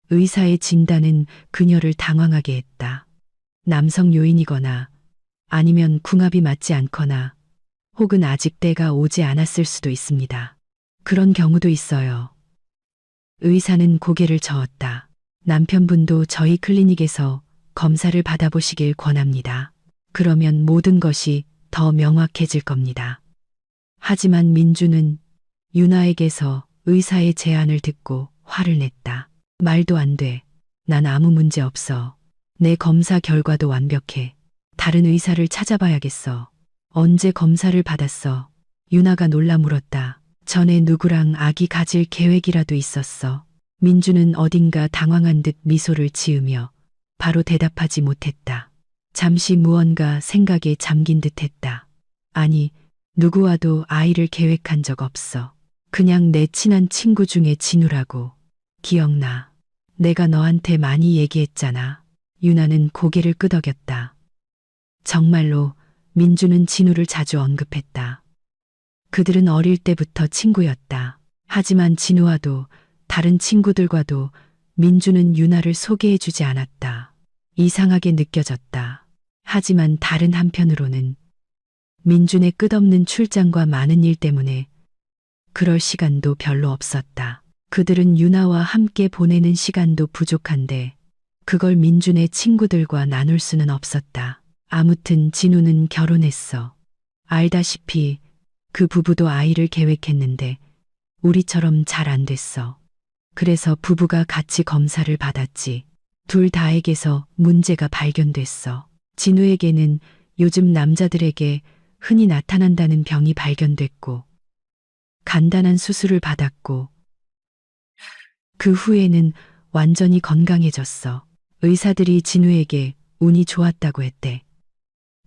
의사의 진단은 그녀를 당황하게 했다. 남성 요인이거나 아니면 궁합이 맞지 않거나 혹은 아직 때가 오지 않았을 수도 있습니다. 그런 경우도 있어요. 의사는 고개를 저었다. 남편분도 저희 클리닉에서 검사를 받아보시길 권합니다. 그러면 모든 것이 더 명확해질 겁니다. 하지만 민주는 유나에게서 의사의 제안을 듣고 화를 냈다. 말도 안 돼. 난 아무 문제 없어. 내 검사 결과도 완벽해. 다른 의사를 찾아봐야겠어. 언제 검사를 받았어? 유나가 놀라 물었다. 전에 누구랑 아기 가질 계획이라도 있었어. 민주는 어딘가 당황한 듯 미소를 지으며 바로 대답하지 못했다. 잠시 무언가 생각에 잠긴 듯 했다. 아니, 누구와도 아이를 계획한 적 없어. 그냥 내 친한 친구 중에 진우라고. 기억나. 내가 너한테 많이 얘기했잖아. 유나는 고개를 끄덕였다. 정말로 민주는 진우를 자주 언급했다. 그들은 어릴 때부터 친구였다. 하지만 진우와도 다른 친구들과도 민주는 유나를 소개해주지 않았다. 이상하게 느껴졌다. 하지만 다른 한편으로는 민준의 끝없는 출장과 많은 일 때문에 그럴 시간도 별로 없었다. 그들은 유나와 함께 보내는 시간도 부족한데 그걸 민준의 친구들과 나눌 수는 없었다. 아무튼 진우는 결혼했어. 알다시피 그 부부도 아이를 계획했는데 우리처럼 잘 안 됐어. 그래서 부부가 같이 검사를 받았지. 둘 다에게서 문제가 발견됐어. 진우에게는 요즘 남자들에게 흔히 나타난다는 병이 발견됐고 간단한 수술을 받았고 그 후에는 완전히 건강해졌어. 의사들이 진우에게 운이 좋았다고 했대.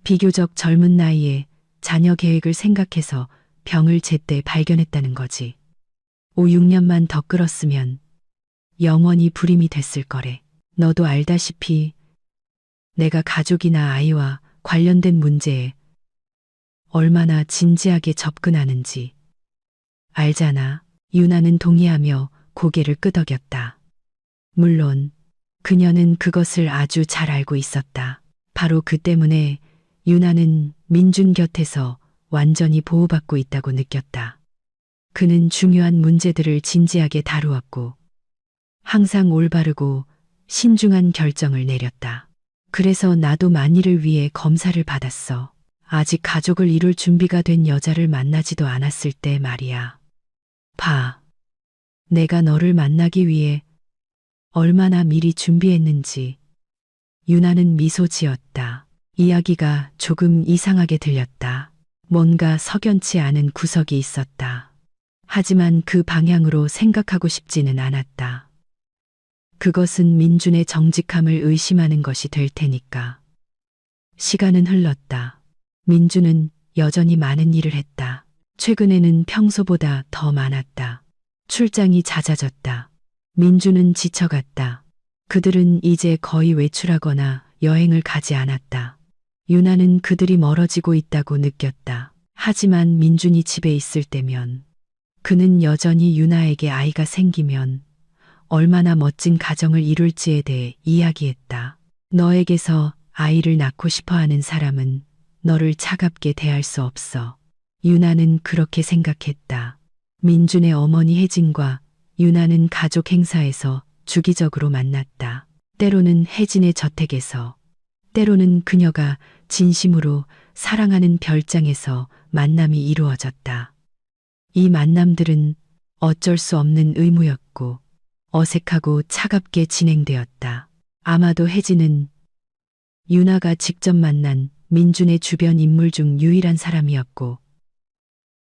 비교적 젊은 나이에 자녀 계획을 생각해서 병을 제때 발견했다는 거지. 5, 6년만 더 끌었으면 영원히 불임이 됐을 거래. 너도 알다시피 내가 가족이나 아이와 관련된 문제에 얼마나 진지하게 접근하는지 알잖아. 유나는 동의하며 고개를 끄덕였다. 물론 그녀는 그것을 아주 잘 알고 있었다. 바로 그 때문에 유나는 민준 곁에서 완전히 보호받고 있다고 느꼈다. 그는 중요한 문제들을 진지하게 다루었고 항상 올바르고 신중한 결정을 내렸다. 그래서 나도 만일을 위해 검사를 받았어. 아직 가족을 이룰 준비가 된 여자를 만나지도 않았을 때 말이야. 봐. 내가 너를 만나기 위해 얼마나 미리 준비했는지. 유나는 미소 지었다. 이야기가 조금 이상하게 들렸다. 뭔가 석연치 않은 구석이 있었다. 하지만 그 방향으로 생각하고 싶지는 않았다. 그것은 민준의 정직함을 의심하는 것이 될 테니까. 시간은 흘렀다. 민준은 여전히 많은 일을 했다. 최근에는 평소보다 더 많았다. 출장이 잦아졌다. 민준은 지쳐갔다. 그들은 이제 거의 외출하거나 여행을 가지 않았다. 유나는 그들이 멀어지고 있다고 느꼈다. 하지만 민준이 집에 있을 때면 그는 여전히 유나에게 아이가 생기면 얼마나 멋진 가정을 이룰지에 대해 이야기했다. 너에게서 아이를 낳고 싶어 하는 사람은 너를 차갑게 대할 수 없어. 유나는 그렇게 생각했다. 민준의 어머니 혜진과 유나는 가족 행사에서 주기적으로 만났다. 때로는 혜진의 저택에서, 때로는 그녀가 진심으로 사랑하는 별장에서 만남이 이루어졌다. 이 만남들은 어쩔 수 없는 의무였고 어색하고 차갑게 진행되었다. 아마도 혜진은 유나가 직접 만난 민준의 주변 인물 중 유일한 사람이었고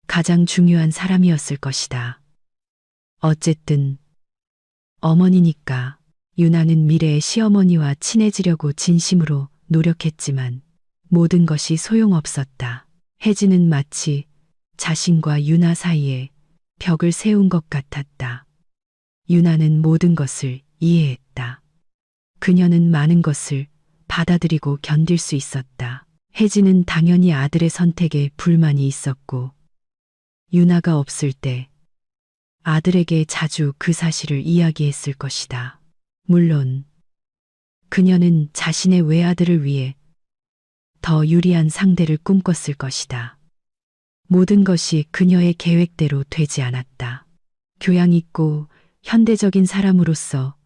가장 중요한 사람이었을 것이다. 어쨌든 어머니니까 유나는 미래의 시어머니와 친해지려고 진심으로 노력했지만 모든 것이 소용없었다. 혜진은 마치 자신과 유나 사이에 벽을 세운 것 같았다. 유나는 모든 것을 이해했다. 그녀는 많은 것을 받아들이고 견딜 수 있었다. 혜진은 당연히 아들의 선택에 불만이 있었고, 유나가 없을 때 아들에게 자주 그 사실을 이야기했을 것이다. 물론, 그녀는 자신의 외아들을 위해 더 유리한 상대를 꿈꿨을 것이다. 모든 것이 그녀의 계획대로 되지 않았다. 교양 있고 현대적인 사람으로서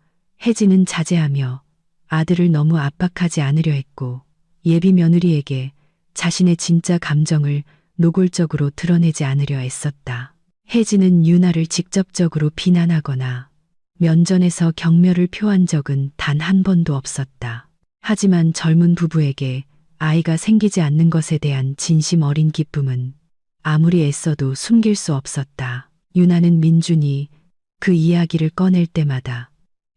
혜진은 자제하며 아들을 너무 압박하지 않으려 했고, 예비 며느리에게 자신의 진짜 감정을 노골적으로 드러내지 않으려 애썼다. 혜진은 유나를 직접적으로 비난하거나 면전에서 경멸을 표한 적은 단 한 번도 없었다. 하지만 젊은 부부에게 아이가 생기지 않는 것에 대한 진심 어린 기쁨은 아무리 애써도 숨길 수 없었다. 유나는 민준이 그 이야기를 꺼낼 때마다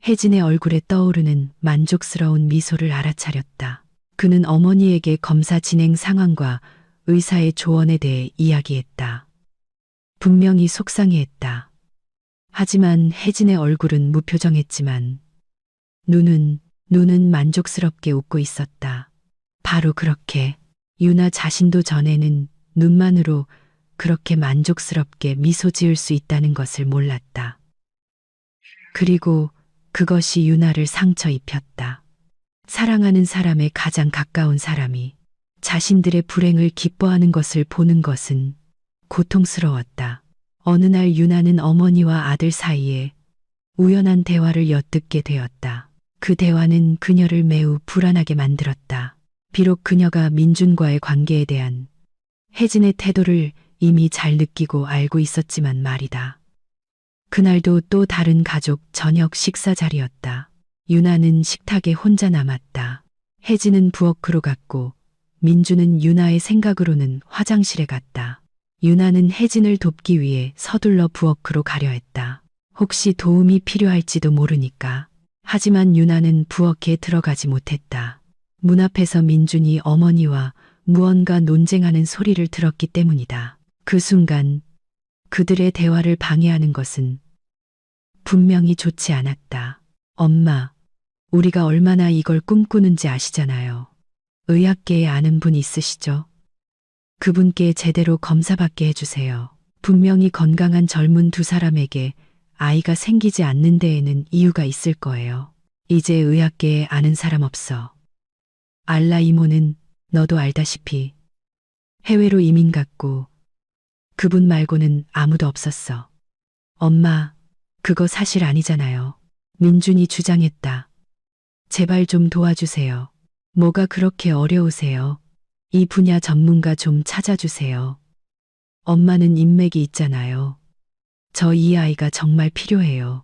혜진의 얼굴에 떠오르는 만족스러운 미소를 알아차렸다. 그는 어머니에게 검사 진행 상황과 의사의 조언에 대해 이야기했다. 분명히 속상해했다. 하지만 혜진의 얼굴은 무표정했지만 눈은 만족스럽게 웃고 있었다. 바로 그렇게 유나 자신도 전에는 눈만으로 그렇게 만족스럽게 미소 지을 수 있다는 것을 몰랐다. 그리고 그것이 유나를 상처 입혔다. 사랑하는 사람의 가장 가까운 사람이 자신들의 불행을 기뻐하는 것을 보는 것은 고통스러웠다. 어느 날 유나는 어머니와 아들 사이에 우연한 대화를 엿듣게 되었다. 그 대화는 그녀를 매우 불안하게 만들었다. 비록 그녀가 민준과의 관계에 대한 혜진의 태도를 이미 잘 느끼고 알고 있었지만 말이다. 그날도 또 다른 가족 저녁 식사 자리였다. 유나는 식탁에 혼자 남았다. 혜진은 부엌으로 갔고 민준은 유나의 생각으로는 화장실에 갔다. 유나는 혜진을 돕기 위해 서둘러 부엌으로 가려 했다. 혹시 도움이 필요할지도 모르니까. 하지만 유나는 부엌에 들어가지 못했다. 문 앞에서 민준이 어머니와 무언가 논쟁하는 소리를 들었기 때문이다. 그 순간 그들의 대화를 방해하는 것은 분명히 좋지 않았다. 엄마, 우리가 얼마나 이걸 꿈꾸는지 아시잖아요. 의학계에 아는 분 있으시죠? 그분께 제대로 검사받게 해주세요. 분명히 건강한 젊은 두 사람에게 아이가 생기지 않는 데에는 이유가 있을 거예요. 이제 의학계에 아는 사람 없어. 알라 이모는 너도 알다시피 해외로 이민 갔고 그분 말고는 아무도 없었어. 엄마, 그거 사실 아니잖아요. 민준이 주장했다. 제발 좀 도와주세요. 뭐가 그렇게 어려우세요? 이 분야 전문가 좀 찾아주세요. 엄마는 인맥이 있잖아요. 저 이 아이가 정말 필요해요.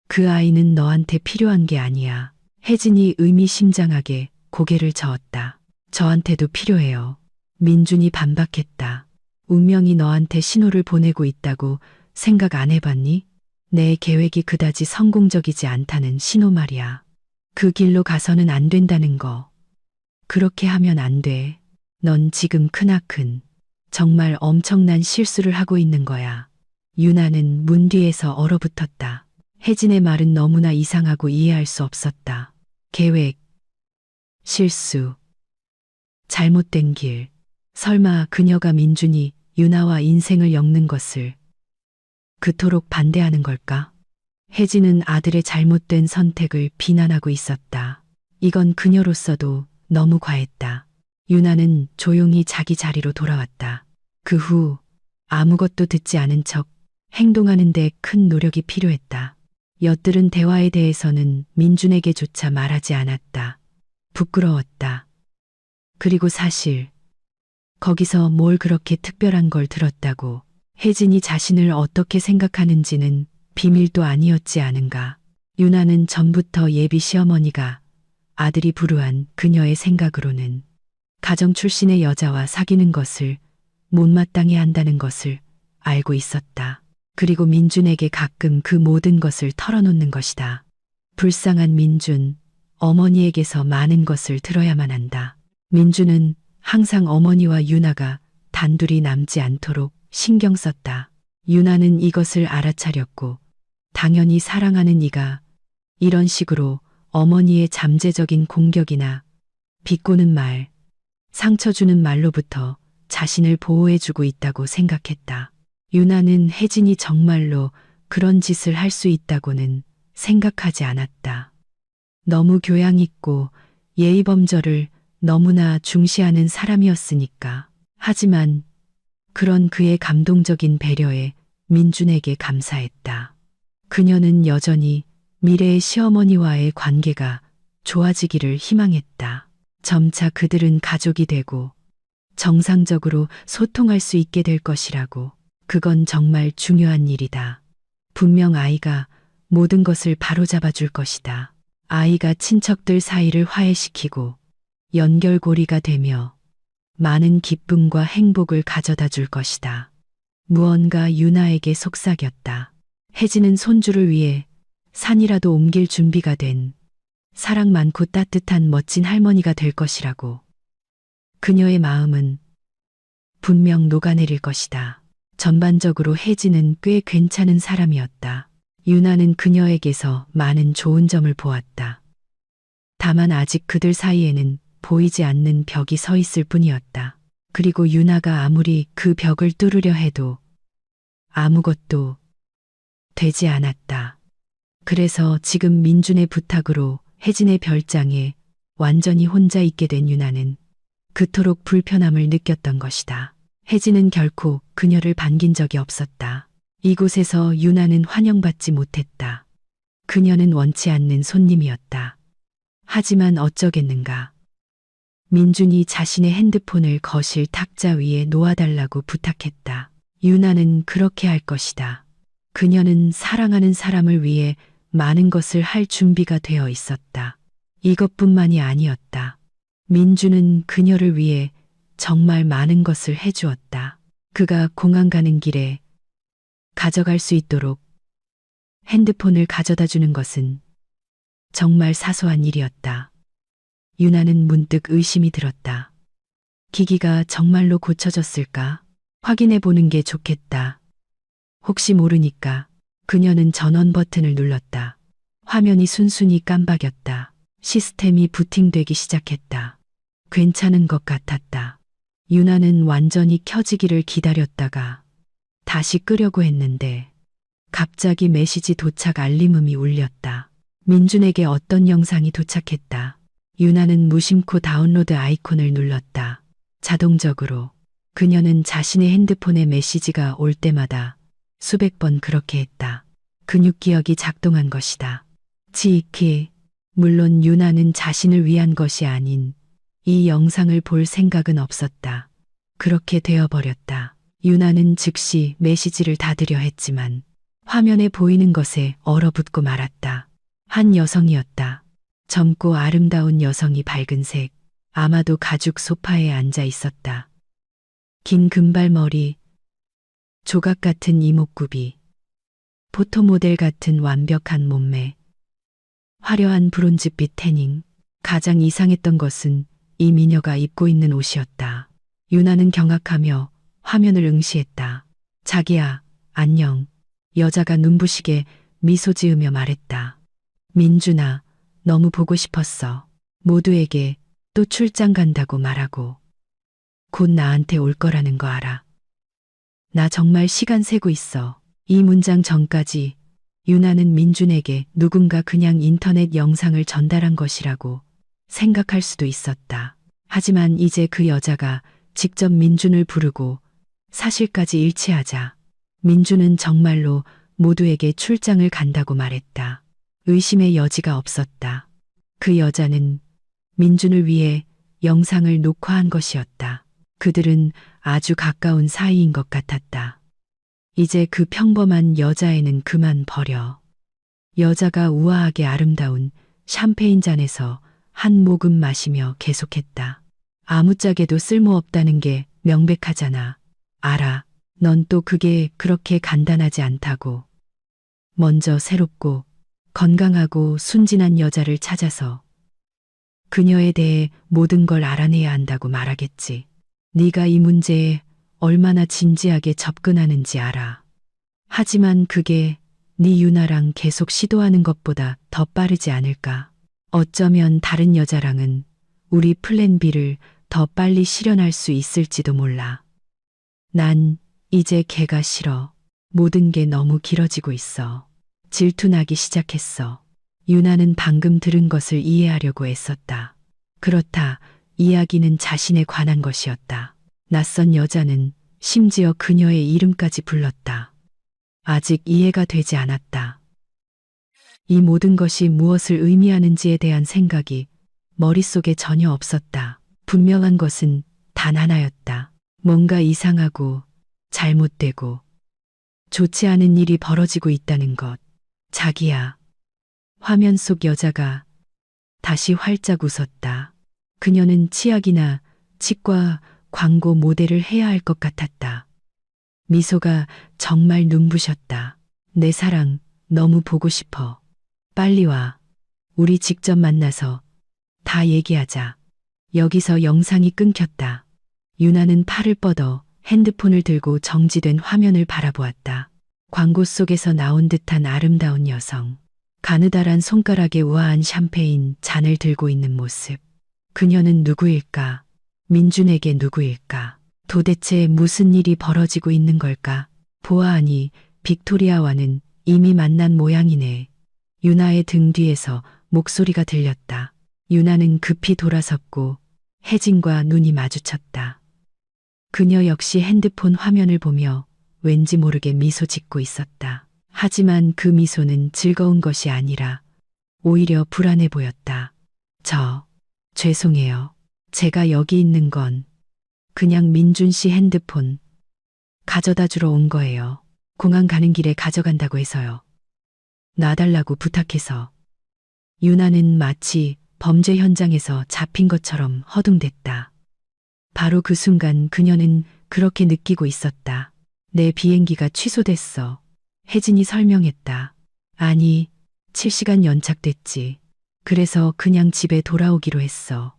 그 아이는 너한테 필요한 게 아니야. 혜진이 의미심장하게 고개를 저었다. 저한테도 필요해요. 민준이 반박했다. 운명이 너한테 신호를 보내고 있다고 생각 안 해봤니? 내 계획이 그다지 성공적이지 않다는 신호 말이야. 그 길로 가서는 안 된다는 거. 그렇게 하면 안 돼. 넌 지금 크나큰 정말 엄청난 실수를 하고 있는 거야. 유나는 문 뒤에서 얼어붙었다. 혜진의 말은 너무나 이상하고 이해할 수 없었다. 계획, 실수, 잘못된 길. 설마 그녀가 민준이 유나와 인생을 엮는 것을 그토록 반대하는 걸까? 혜진은 아들의 잘못된 선택을 비난하고 있었다. 이건 그녀로서도 너무 과했다. 유나는 조용히 자기 자리로 돌아왔다. 그 후 아무것도 듣지 않은 척 행동하는 데 큰 노력이 필요했다. 엿들은 대화에 대해서는 민준에게조차 말하지 않았다. 부끄러웠다. 그리고 사실 거기서 뭘 그렇게 특별한 걸 들었다고 혜진이 자신을 어떻게 생각하는지는 비밀도 아니었지 않은가. 유나는 전부터 예비 시어머니가 아들이 불우한 그녀의 생각으로는 가정 출신의 여자와 사귀는 것을 못마땅해 한다는 것을 알고 있었다. 그리고 민준에게 가끔 그 모든 것을 털어놓는 것이다. 불쌍한 민준, 어머니에게서 많은 것을 들어야만 한다. 민준은 항상 어머니와 유나가 단둘이 남지 않도록 신경 썼다. 유나는 이것을 알아차렸고 당연히 사랑하는 이가 이런 식으로 어머니의 잠재적인 공격이나 비꼬는 말, 상처 주는 말로부터 자신을 보호해주고 있다고 생각했다. 유나는 혜진이 정말로 그런 짓을 할 수 있다고는 생각하지 않았다. 너무 교양 있고 예의범절을 너무나 중시하는 사람이었으니까. 하지만 그런 그의 감동적인 배려에 민준에게 감사했다. 그녀는 여전히 미래의 시어머니와의 관계가 좋아지기를 희망했다. 점차 그들은 가족이 되고 정상적으로 소통할 수 있게 될 것이라고. 그건 정말 중요한 일이다. 분명 아이가 모든 것을 바로잡아 줄 것이다. 아이가 친척들 사이를 화해시키고 연결고리가 되며 많은 기쁨과 행복을 가져다 줄 것이다. 무언가 유나에게 속삭였다. 혜진은 손주를 위해 산이라도 옮길 준비가 된 사랑 많고 따뜻한 멋진 할머니가 될 것이라고. 그녀의 마음은 분명 녹아내릴 것이다. 전반적으로 혜진은 꽤 괜찮은 사람이었다. 유나는 그녀에게서 많은 좋은 점을 보았다. 다만 아직 그들 사이에는 보이지 않는 벽이 서 있을 뿐이었다. 그리고 유나가 아무리 그 벽을 뚫으려 해도 아무것도 되지 않았다. 그래서 지금 민준의 부탁으로 혜진의 별장에 완전히 혼자 있게 된 유나는 그토록 불편함을 느꼈던 것이다. 혜진은 결코 그녀를 반긴 적이 없었다. 이곳에서 유나는 환영받지 못했다. 그녀는 원치 않는 손님이었다. 하지만 어쩌겠는가. 민준이 자신의 핸드폰을 거실 탁자 위에 놓아달라고 부탁했다. 유나는 그렇게 할 것이다. 그녀는 사랑하는 사람을 위해 많은 것을 할 준비가 되어 있었다. 이것뿐만이 아니었다. 민준은 그녀를 위해 정말 많은 것을 해주었다. 그가 공항 가는 길에 가져갈 수 있도록 핸드폰을 가져다 주는 것은 정말 사소한 일이었다. 유나는 문득 의심이 들었다. 기기가 정말로 고쳐졌을까? 확인해 보는 게 좋겠다. 혹시 모르니까. 그녀는 전원 버튼을 눌렀다. 화면이 순순히 깜박였다. 시스템이 부팅되기 시작했다. 괜찮은 것 같았다. 유나는 완전히 켜지기를 기다렸다가 다시 끄려고 했는데 갑자기 메시지 도착 알림음이 울렸다. 민준에게 어떤 영상이 도착했다. 유나는 무심코 다운로드 아이콘을 눌렀다. 자동적으로 그녀는 자신의 핸드폰에 메시지가 올 때마다 수백 번 그렇게 했다. 근육기억이 작동한 것이다. 지키. 물론 유나는 자신을 위한 것이 아닌 이 영상을 볼 생각은 없었다. 그렇게 되어버렸다. 유나는 즉시 메시지를 닫으려 했지만 화면에 보이는 것에 얼어붙고 말았다. 한 여성이었다. 젊고 아름다운 여성이 밝은색, 아마도 가죽 소파에 앉아 있었다. 긴 금발머리, 조각 같은 이목구비, 포토모델 같은 완벽한 몸매, 화려한 브론즈빛 태닝. 가장 이상했던 것은 이 미녀가 입고 있는 옷이었다. 유나는 경악하며 화면을 응시했다. 자기야, 안녕. 여자가 눈부시게 미소 지으며 말했다. 민준아, 너무 보고 싶었어. 모두에게 또 출장 간다고 말하고. 곧 나한테 올 거라는 거 알아. 나 정말 시간 세고 있어. 이 문장 전까지 유나는 민준에게 누군가 그냥 인터넷 영상을 전달한 것이라고 생각할 수도 있었다. 하지만 이제 그 여자가 직접 민준을 부르고 사실까지 일치하자 민준은 정말로 모두에게 출장을 간다고 말했다. 의심의 여지가 없었다. 그 여자는 민준을 위해 영상을 녹화한 것이었다. 그들은 아주 가까운 사이인 것 같았다. 이제 그 평범한 여자애는 그만 버려. 여자가 우아하게 아름다운 샴페인 잔에서 한 모금 마시며 계속했다. 아무짝에도 쓸모없다는 게 명백하잖아. 알아. 넌 또 그게 그렇게 간단하지 않다고. 먼저 새롭고 건강하고 순진한 여자를 찾아서 그녀에 대해 모든 걸 알아내야 한다고 말하겠지. 네가 이 문제에 얼마나 진지하게 접근하는지 알아. 하지만 그게 네 유나랑 계속 시도하는 것보다 더 빠르지 않을까. 어쩌면 다른 여자랑은 우리 플랜 B를 더 빨리 실현할 수 있을지도 몰라. 난 이제 걔가 싫어. 모든 게 너무 길어지고 있어. 질투나기 시작했어. 유나는 방금 들은 것을 이해하려고 애썼다. 그렇다. 이야기는 자신에 관한 것이었다. 낯선 여자는 심지어 그녀의 이름까지 불렀다. 아직 이해가 되지 않았다. 이 모든 것이 무엇을 의미하는지에 대한 생각이 머릿속에 전혀 없었다. 분명한 것은 단 하나였다. 뭔가 이상하고 잘못되고 좋지 않은 일이 벌어지고 있다는 것. 자기야. 화면 속 여자가 다시 활짝 웃었다. 그녀는 치약이나 치과 광고 모델을 해야 할 것 같았다. 미소가 정말 눈부셨다. 내 사랑, 너무 보고 싶어. 빨리 와. 우리 직접 만나서 다 얘기하자. 여기서 영상이 끊겼다. 유나는 팔을 뻗어 핸드폰을 들고 정지된 화면을 바라보았다. 광고 속에서 나온 듯한 아름다운 여성. 가느다란 손가락에 우아한 샴페인 잔을 들고 있는 모습. 그녀는 누구일까? 민준에게 누구일까? 도대체 무슨 일이 벌어지고 있는 걸까? 보아하니 빅토리아와는 이미 만난 모양이네. 유나의 등 뒤에서 목소리가 들렸다. 유나는 급히 돌아섰고 혜진과 눈이 마주쳤다. 그녀 역시 핸드폰 화면을 보며 왠지 모르게 미소 짓고 있었다. 하지만 그 미소는 즐거운 것이 아니라 오히려 불안해 보였다. 죄송해요. 제가 여기 있는 건 그냥 민준 씨 핸드폰 가져다 주러 온 거예요. 공항 가는 길에 가져간다고 해서요. 놔달라고 부탁해서. 유나는 마치 범죄 현장에서 잡힌 것처럼 허둥댔다. 바로 그 순간 그녀는 그렇게 느끼고 있었다. 내 비행기가 취소됐어. 혜진이 설명했다. 아니, 7시간 연착됐지. 그래서 그냥 집에 돌아오기로 했어.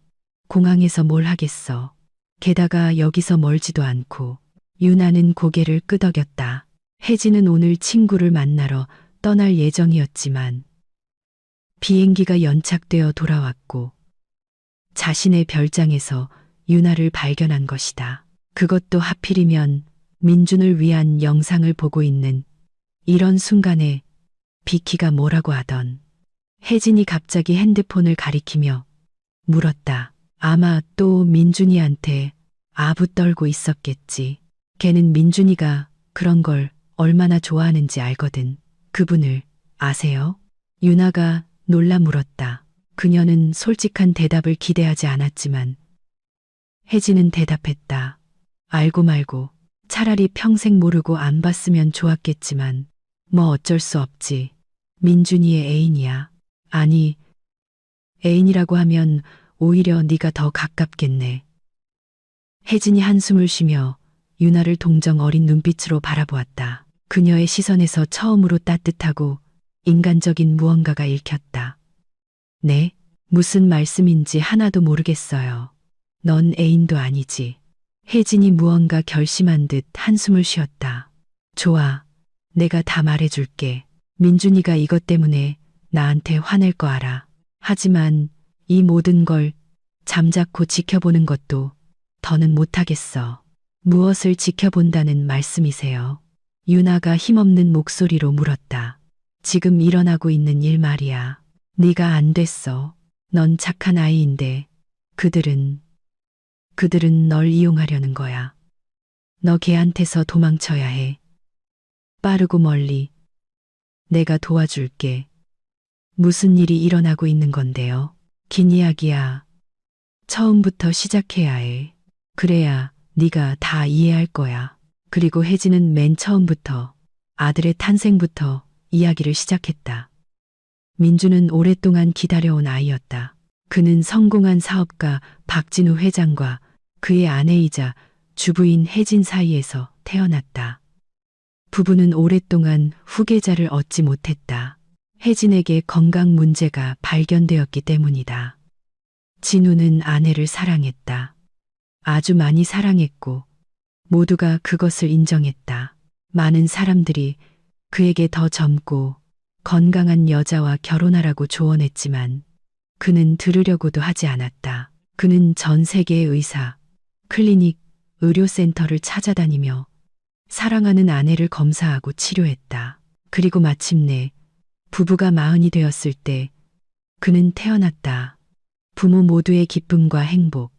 공항에서 뭘 하겠어. 게다가 여기서 멀지도 않고. 유나는 고개를 끄덕였다. 혜진은 오늘 친구를 만나러 떠날 예정이었지만 비행기가 연착되어 돌아왔고 자신의 별장에서 유나를 발견한 것이다. 그것도 하필이면 민준을 위한 영상을 보고 있는 이런 순간에 비키가 뭐라고 하던. 혜진이 갑자기 핸드폰을 가리키며 물었다. 아마 또 민준이한테 아부 떨고 있었겠지. 걔는 민준이가 그런 걸 얼마나 좋아하는지 알거든. 그분을 아세요? 유나가 놀라 물었다. 그녀는 솔직한 대답을 기대하지 않았지만 혜진은 대답했다. 알고 말고 차라리 평생 모르고 안 봤으면 좋았겠지만 뭐 어쩔 수 없지. 민준이의 애인이야. 아니, 애인이라고 하면 오히려 네가 더 가깝겠네. 혜진이 한숨을 쉬며 유나를 동정 어린 눈빛으로 바라보았다. 그녀의 시선에서 처음으로 따뜻하고 인간적인 무언가가 읽혔다. 네? 무슨 말씀인지 하나도 모르겠어요. 넌 애인도 아니지. 혜진이 무언가 결심한 듯 한숨을 쉬었다. 좋아. 내가 다 말해줄게. 민준이가 이것 때문에 나한테 화낼 거 알아. 하지만 이 모든 걸 잠자코 지켜보는 것도 더는 못하겠어. 무엇을 지켜본다는 말씀이세요? 유나가 힘없는 목소리로 물었다. 지금 일어나고 있는 일 말이야. 네가 안 됐어. 넌 착한 아이인데 그들은 널 이용하려는 거야. 너 걔한테서 도망쳐야 해. 빠르고 멀리. 내가 도와줄게. 무슨 일이 일어나고 있는 건데요? 긴 이야기야. 처음부터 시작해야 해. 그래야 네가 다 이해할 거야. 그리고 혜진은 맨 처음부터 아들의 탄생부터 이야기를 시작했다. 민주는 오랫동안 기다려온 아이였다. 그는 성공한 사업가 박진우 회장과 그의 아내이자 주부인 혜진 사이에서 태어났다. 부부는 오랫동안 후계자를 얻지 못했다. 혜진에게 건강 문제가 발견되었기 때문이다. 진우는 아내를 사랑했다. 아주 많이 사랑했고 모두가 그것을 인정했다. 많은 사람들이 그에게 더 젊고 건강한 여자와 결혼하라고 조언했지만 그는 들으려고도 하지 않았다. 그는 전 세계의 의사, 클리닉, 의료센터를 찾아다니며 사랑하는 아내를 검사하고 치료했다. 그리고 마침내 부부가 40이 되었을 때 그는 태어났다. 부모 모두의 기쁨과 행복.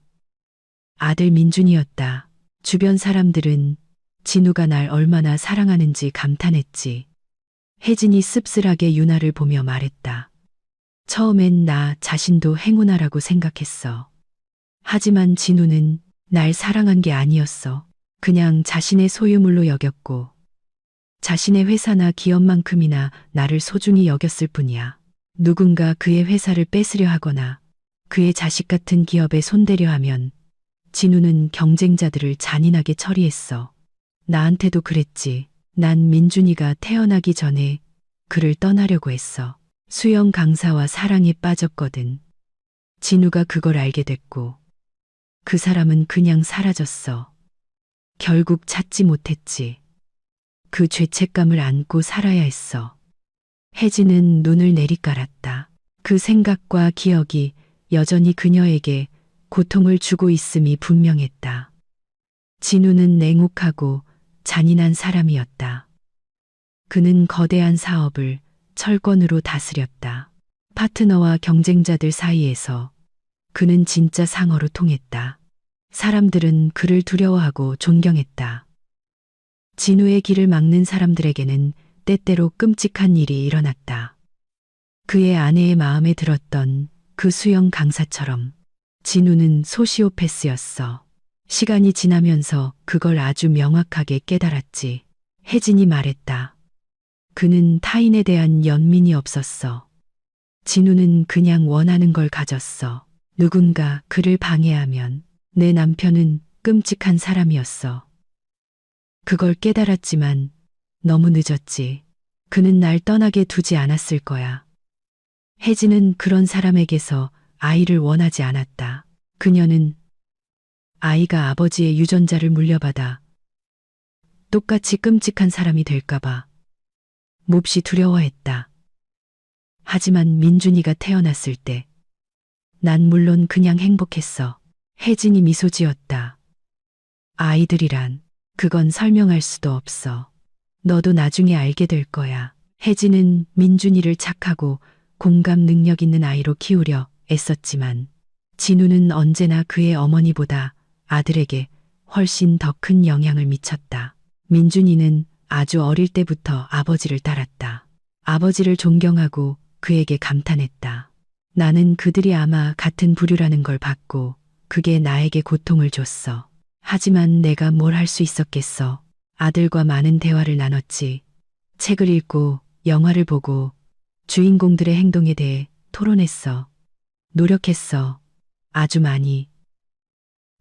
아들 민준이었다. 주변 사람들은 진우가 날 얼마나 사랑하는지 감탄했지. 혜진이 씁쓸하게 유나를 보며 말했다. 처음엔 나 자신도 행운아라고 생각했어. 하지만 진우는 날 사랑한 게 아니었어. 그냥 자신의 소유물로 여겼고 자신의 회사나 기업만큼이나 나를 소중히 여겼을 뿐이야. 누군가 그의 회사를 뺏으려 하거나 그의 자식 같은 기업에 손대려 하면 진우는 경쟁자들을 잔인하게 처리했어. 나한테도 그랬지. 난 민준이가 태어나기 전에 그를 떠나려고 했어. 수영 강사와 사랑에 빠졌거든. 진우가 그걸 알게 됐고 그 사람은 그냥 사라졌어. 결국 찾지 못했지. 그 죄책감을 안고 살아야 했어. 혜진은 눈을 내리깔았다. 그 생각과 기억이 여전히 그녀에게 고통을 주고 있음이 분명했다. 진우는 냉혹하고 잔인한 사람이었다. 그는 거대한 사업을 철권으로 다스렸다. 파트너와 경쟁자들 사이에서 그는 진짜 상어로 통했다. 사람들은 그를 두려워하고 존경했다. 진우의 길을 막는 사람들에게는 때때로 끔찍한 일이 일어났다. 그의 아내의 마음에 들었던 그 수영 강사처럼 진우는 소시오패스였어. 시간이 지나면서 그걸 아주 명확하게 깨달았지. 혜진이 말했다. 그는 타인에 대한 연민이 없었어. 진우는 그냥 원하는 걸 가졌어. 누군가 그를 방해하면 내 남편은 끔찍한 사람이었어. 그걸 깨달았지만 너무 늦었지. 그는 날 떠나게 두지 않았을 거야. 혜진은 그런 사람에게서 아이를 원하지 않았다. 그녀는 아이가 아버지의 유전자를 물려받아 똑같이 끔찍한 사람이 될까봐 몹시 두려워했다. 하지만 민준이가 태어났을 때 난 물론 그냥 행복했어. 혜진이 미소 지었다. 아이들이란 그건 설명할 수도 없어. 너도 나중에 알게 될 거야. 혜진은 민준이를 착하고 공감 능력 있는 아이로 키우려 애썼지만 진우는 언제나 그의 어머니보다 아들에게 훨씬 더 큰 영향을 미쳤다. 민준이는 아주 어릴 때부터 아버지를 따랐다. 아버지를 존경하고 그에게 감탄했다. 나는 그들이 아마 같은 부류라는 걸 봤고 그게 나에게 고통을 줬어. 하지만 내가 뭘 할 수 있었겠어. 아들과 많은 대화를 나눴지. 책을 읽고 영화를 보고 주인공들의 행동에 대해 토론했어. 노력했어. 아주 많이.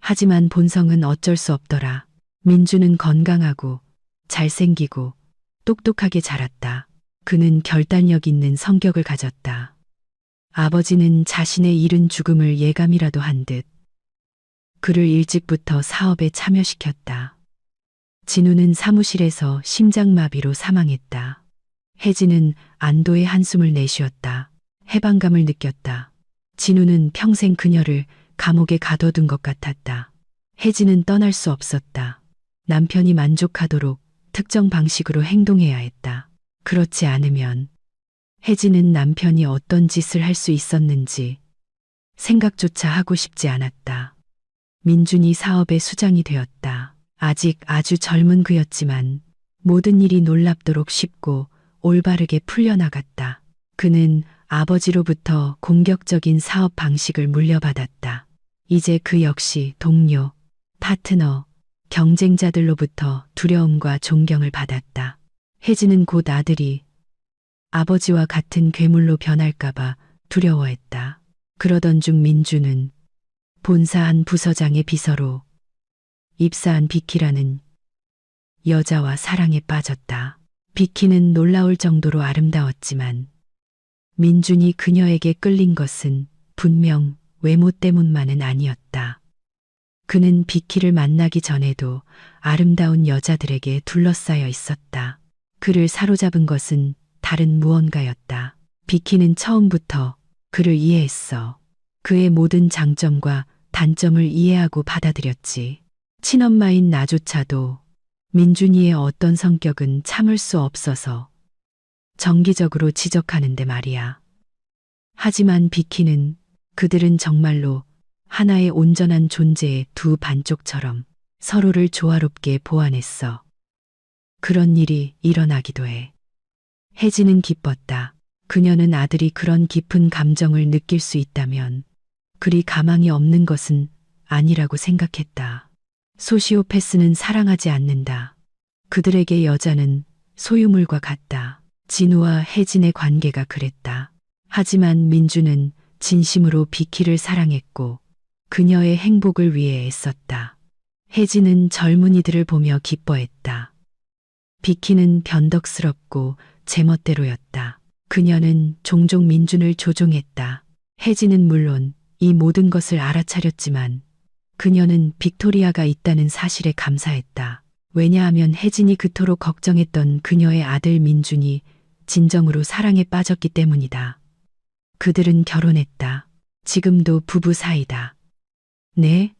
하지만 본성은 어쩔 수 없더라. 민주는 건강하고 잘생기고 똑똑하게 자랐다. 그는 결단력 있는 성격을 가졌다. 아버지는 자신의 이른 죽음을 예감이라도 한 듯 그를 일찍부터 사업에 참여시켰다. 진우는 사무실에서 심장마비로 사망했다. 혜진은 안도의 한숨을 내쉬었다. 해방감을 느꼈다. 진우는 평생 그녀를 감옥에 가둬둔 것 같았다. 혜진은 떠날 수 없었다. 남편이 만족하도록 특정 방식으로 행동해야 했다. 그렇지 않으면 혜진은 남편이 어떤 짓을 할 수 있었는지 생각조차 하고 싶지 않았다. 민준이 사업의 수장이 되었다. 아직 아주 젊은 그였지만 모든 일이 놀랍도록 쉽고 올바르게 풀려나갔다. 그는 아버지로부터 공격적인 사업 방식을 물려받았다. 이제 그 역시 동료, 파트너, 경쟁자들로부터 두려움과 존경을 받았다. 혜진은 곧 아들이 아버지와 같은 괴물로 변할까봐 두려워했다. 그러던 중 민주는 본사 한 부서장의 비서로 입사한 비키라는 여자와 사랑에 빠졌다. 비키는 놀라울 정도로 아름다웠지만 민준이 그녀에게 끌린 것은 분명 외모 때문만은 아니었다. 그는 비키를 만나기 전에도 아름다운 여자들에게 둘러싸여 있었다. 그를 사로잡은 것은 다른 무언가였다. 비키는 처음부터 그를 이해했어. 그의 모든 장점과 단점을 이해하고 받아들였지. 친엄마인 나조차도 민준이의 어떤 성격은 참을 수 없어서 정기적으로 지적하는데 말이야. 하지만 비키는 그들은 정말로 하나의 온전한 존재의 두 반쪽처럼 서로를 조화롭게 보완했어. 그런 일이 일어나기도 해. 혜진은 기뻤다. 그녀는 아들이 그런 깊은 감정을 느낄 수 있다면 그리 가망이 없는 것은 아니라고 생각했다. 소시오패스는 사랑하지 않는다. 그들에게 여자는 소유물과 같다. 진우와 혜진의 관계가 그랬다. 하지만 민주는 진심으로 비키를 사랑했고 그녀의 행복을 위해 애썼다. 혜진은 젊은이들을 보며 기뻐했다. 비키는 변덕스럽고 제멋대로였다. 그녀는 종종 민준을 조종했다. 혜진은 물론 이 모든 것을 알아차렸지만 그녀는 빅토리아가 있다는 사실에 감사했다. 왜냐하면 혜진이 그토록 걱정했던 그녀의 아들 민준이 진정으로 사랑에 빠졌기 때문이다. 그들은 결혼했다. 지금도 부부 사이다. 네?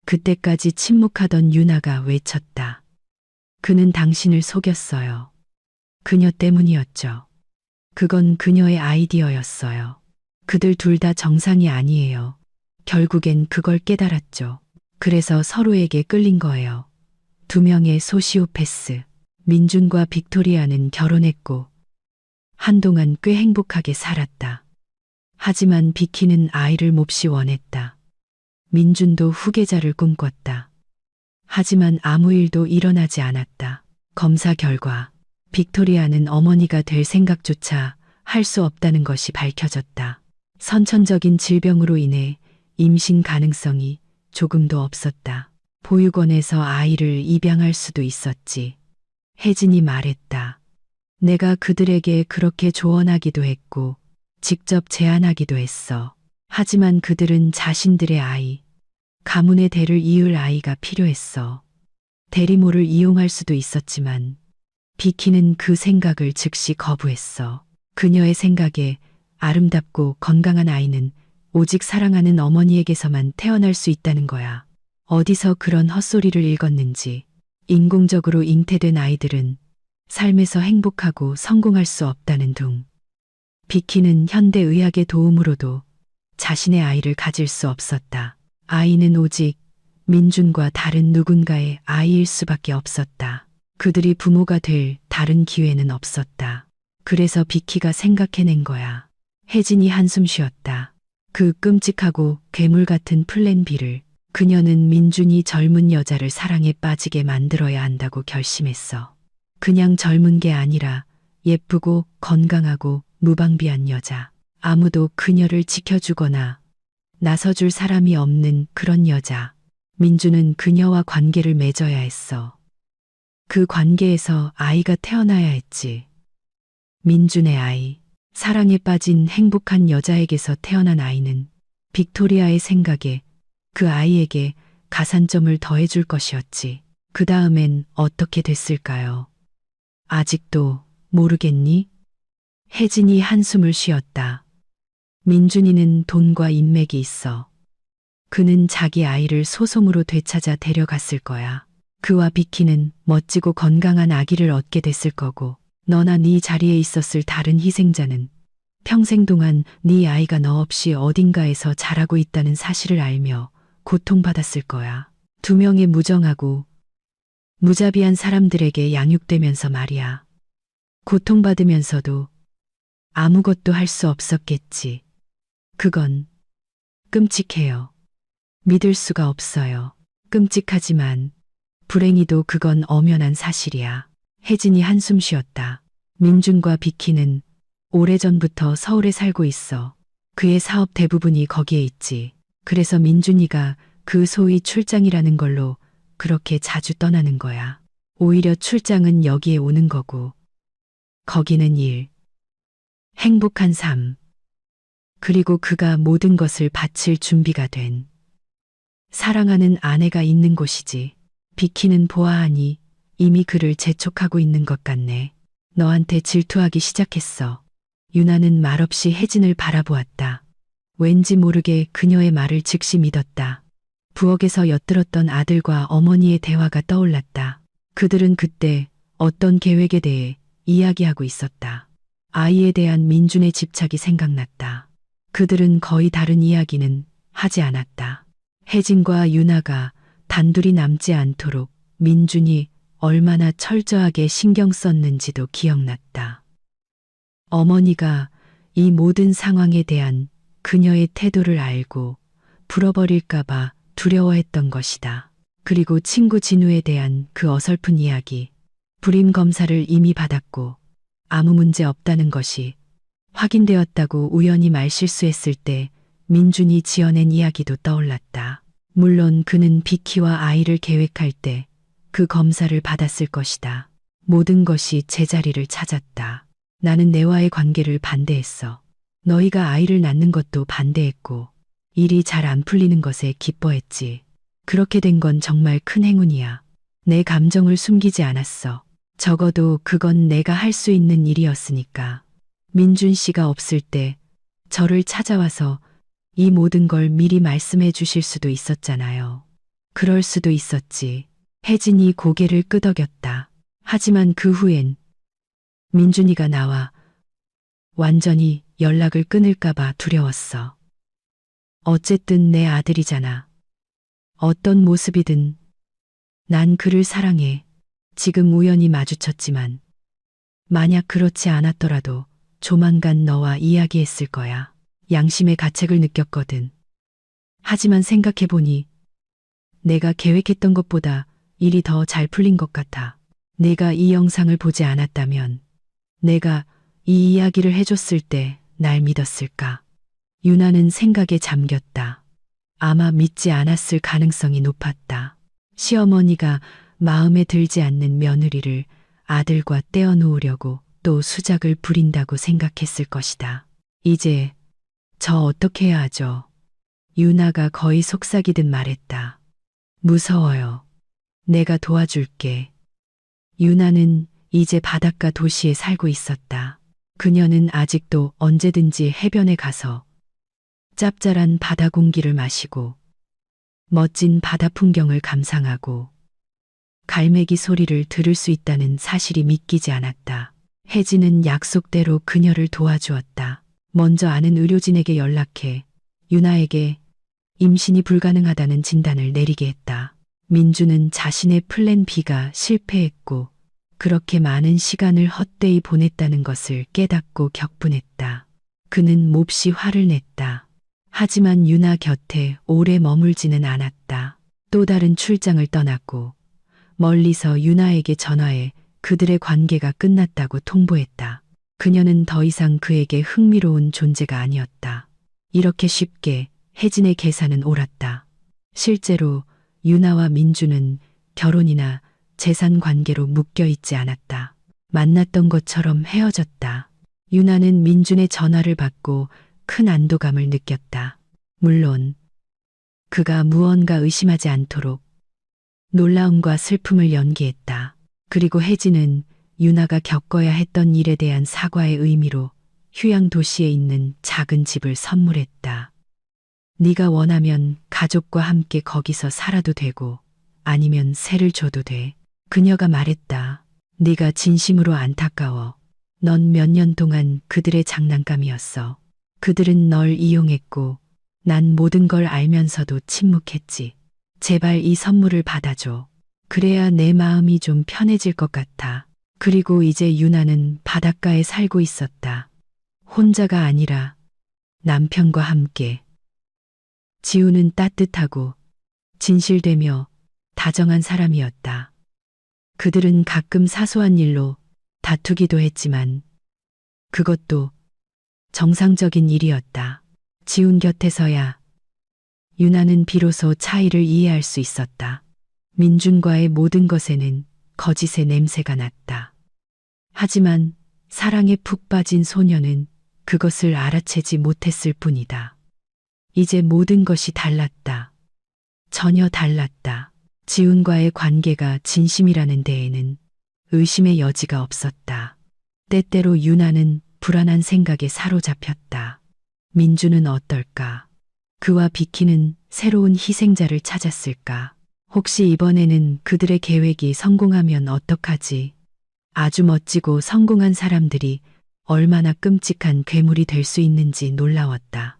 그때까지 침묵하던 유나가 외쳤다. 그는 당신을 속였어요. 그녀 때문이었죠. 그건 그녀의 아이디어였어요. 그들 둘 다 정상이 아니에요. 결국엔 그걸 깨달았죠. 그래서 서로에게 끌린 거예요. 두 명의 소시오패스, 민준과 빅토리아는 결혼했고 한동안 꽤 행복하게 살았다. 하지만 비키는 아이를 몹시 원했다. 민준도 후계자를 꿈꿨다. 하지만 아무 일도 일어나지 않았다. 검사 결과 빅토리아는 어머니가 될 생각조차 할 수 없다는 것이 밝혀졌다. 선천적인 질병으로 인해 임신 가능성이 조금도 없었다. 보육원에서 아이를 입양할 수도 있었지. 혜진이 말했다. 내가 그들에게 그렇게 조언하기도 했고 직접 제안하기도 했어. 하지만 그들은 자신들의 아이, 가문의 대를 이을 아이가 필요했어. 대리모를 이용할 수도 있었지만 비키는 그 생각을 즉시 거부했어. 그녀의 생각에 아름답고 건강한 아이는 오직 사랑하는 어머니에게서만 태어날 수 있다는 거야. 어디서 그런 헛소리를 읽었는지. 인공적으로 잉태된 아이들은 삶에서 행복하고 성공할 수 없다는 둥. 비키는 현대의학의 도움으로도 자신의 아이를 가질 수 없었다. 아이는 오직 민준과 다른 누군가의 아이일 수밖에 없었다. 그들이 부모가 될 다른 기회는 없었다. 그래서 비키가 생각해낸 거야. 혜진이 한숨 쉬었다. 그 끔찍하고 괴물 같은 플랜 B를. 그녀는 민준이 젊은 여자를 사랑에 빠지게 만들어야 한다고 결심했어. 그냥 젊은 게 아니라 예쁘고 건강하고 무방비한 여자. 아무도 그녀를 지켜주거나 나서줄 사람이 없는 그런 여자. 민준은 그녀와 관계를 맺어야 했어. 그 관계에서 아이가 태어나야 했지. 민준의 아이. 사랑에 빠진 행복한 여자에게서 태어난 아이는 빅토리아의 생각에 그 아이에게 가산점을 더해줄 것이었지. 그 다음엔 어떻게 됐을까요? 아직도 모르겠니? 혜진이 한숨을 쉬었다. 민준이는 돈과 인맥이 있어. 그는 자기 아이를 소송으로 되찾아 데려갔을 거야. 그와 비키는 멋지고 건강한 아기를 얻게 됐을 거고, 너나 네 자리에 있었을 다른 희생자는 평생 동안 네 아이가 너 없이 어딘가에서 자라고 있다는 사실을 알며 고통받았을 거야. 두 명의 무정하고 무자비한 사람들에게 양육되면서 말이야. 고통받으면서도 아무것도 할 수 없었겠지. 그건 끔찍해요. 믿을 수가 없어요. 끔찍하지만 불행히도 그건 엄연한 사실이야. 혜진이 한숨 쉬었다. 민준과 비키는 오래전부터 서울에 살고 있어. 그의 사업 대부분이 거기에 있지. 그래서 민준이가 그 소위 출장이라는 걸로 그렇게 자주 떠나는 거야. 오히려 출장은 여기에 오는 거고, 거기는 일. 행복한 삶. 그리고 그가 모든 것을 바칠 준비가 된 사랑하는 아내가 있는 곳이지. 비키는 보아하니 이미 그를 재촉하고 있는 것 같네. 너한테 질투하기 시작했어. 유나는 말없이 혜진을 바라보았다. 왠지 모르게 그녀의 말을 즉시 믿었다. 부엌에서 엿들었던 아들과 어머니의 대화가 떠올랐다. 그들은 그때 어떤 계획에 대해 이야기하고 있었다. 아이에 대한 민준의 집착이 생각났다. 그들은 거의 다른 이야기는 하지 않았다. 혜진과 유나가 단둘이 남지 않도록 민준이 얼마나 철저하게 신경 썼는지도 기억났다. 어머니가 이 모든 상황에 대한 그녀의 태도를 알고 불어버릴까봐 두려워했던 것이다. 그리고 친구 진우에 대한 그 어설픈 이야기, 불임 검사를 이미 받았고 아무 문제 없다는 것이 확인되었다고 우연히 말실수했을 때 민준이 지어낸 이야기도 떠올랐다. 물론 그는 비키와 아이를 계획할 때 그 검사를 받았을 것이다. 모든 것이 제자리를 찾았다. 나는 내와의 관계를 반대했어. 너희가 아이를 낳는 것도 반대했고 일이 잘 안 풀리는 것에 기뻐했지. 그렇게 된 건 정말 큰 행운이야. 내 감정을 숨기지 않았어. 적어도 그건 내가 할 수 있는 일이었으니까. 민준 씨가 없을 때 저를 찾아와서 이 모든 걸 미리 말씀해 주실 수도 있었잖아요. 그럴 수도 있었지. 혜진이 고개를 끄덕였다. 하지만 그 후엔 민준이가 나와 완전히 연락을 끊을까봐 두려웠어. 어쨌든 내 아들이잖아. 어떤 모습이든 난 그를 사랑해. 지금 우연히 마주쳤지만 만약 그렇지 않았더라도 조만간 너와 이야기했을 거야. 양심의 가책을 느꼈거든. 하지만 생각해보니 내가 계획했던 것보다 일이 더 잘 풀린 것 같아. 내가 이 영상을 보지 않았다면 내가 이 이야기를 해줬을 때 날 믿었을까? 유나는 생각에 잠겼다. 아마 믿지 않았을 가능성이 높았다. 시어머니가 마음에 들지 않는 며느리를 아들과 떼어놓으려고 또 수작을 부린다고 생각했을 것이다. 이제 저 어떻게 해야 하죠? 유나가 거의 속삭이듯 말했다. 무서워요. 내가 도와줄게. 유나는 이제 바닷가 도시에 살고 있었다. 그녀는 아직도 언제든지 해변에 가서 짭짤한 바다 공기를 마시고 멋진 바다 풍경을 감상하고 갈매기 소리를 들을 수 있다는 사실이 믿기지 않았다. 혜진은 약속대로 그녀를 도와주었다. 먼저 아는 의료진에게 연락해 유나에게 임신이 불가능하다는 진단을 내리게 했다. 민주는 자신의 플랜 B가 실패했고 그렇게 많은 시간을 헛되이 보냈다는 것을 깨닫고 격분했다. 그는 몹시 화를 냈다. 하지만 유나 곁에 오래 머물지는 않았다. 또 다른 출장을 떠났고 멀리서 유나에게 전화해 그들의 관계가 끝났다고 통보했다. 그녀는 더 이상 그에게 흥미로운 존재가 아니었다. 이렇게 쉽게 혜진의 계산은 옳았다. 실제로 유나와 민주는 결혼이나 재산 관계로 묶여 있지 않았다. 만났던 것처럼 헤어졌다. 유나는 민준의 전화를 받고 큰 안도감을 느꼈다. 물론 그가 무언가 의심하지 않도록 놀라움과 슬픔을 연기했다. 그리고 혜진은 유나가 겪어야 했던 일에 대한 사과의 의미로 휴양 도시에 있는 작은 집을 선물했다. 네가 원하면 가족과 함께 거기서 살아도 되고 아니면 세를 줘도 돼. 그녀가 말했다. 네가 진심으로 안타까워. 넌 몇 년 동안 그들의 장난감이었어. 그들은 널 이용했고 난 모든 걸 알면서도 침묵했지. 제발 이 선물을 받아줘. 그래야 내 마음이 좀 편해질 것 같아. 그리고 이제 유나는 바닷가에 살고 있었다. 혼자가 아니라 남편과 함께. 지우는 따뜻하고 진실되며 다정한 사람이었다. 그들은 가끔 사소한 일로 다투기도 했지만 그것도 정상적인 일이었다. 지훈 곁에서야 유나는 비로소 차이를 이해할 수 있었다. 민준과의 모든 것에는 거짓의 냄새가 났다. 하지만 사랑에 푹 빠진 소녀는 그것을 알아채지 못했을 뿐이다. 이제 모든 것이 달랐다. 전혀 달랐다. 지훈과의 관계가 진심이라는 데에는 의심의 여지가 없었다. 때때로 유나는 불안한 생각에 사로잡혔다. 민주는 어떨까? 그와 비키는 새로운 희생자를 찾았을까? 혹시 이번에는 그들의 계획이 성공하면 어떡하지? 아주 멋지고 성공한 사람들이 얼마나 끔찍한 괴물이 될 수 있는지 놀라웠다.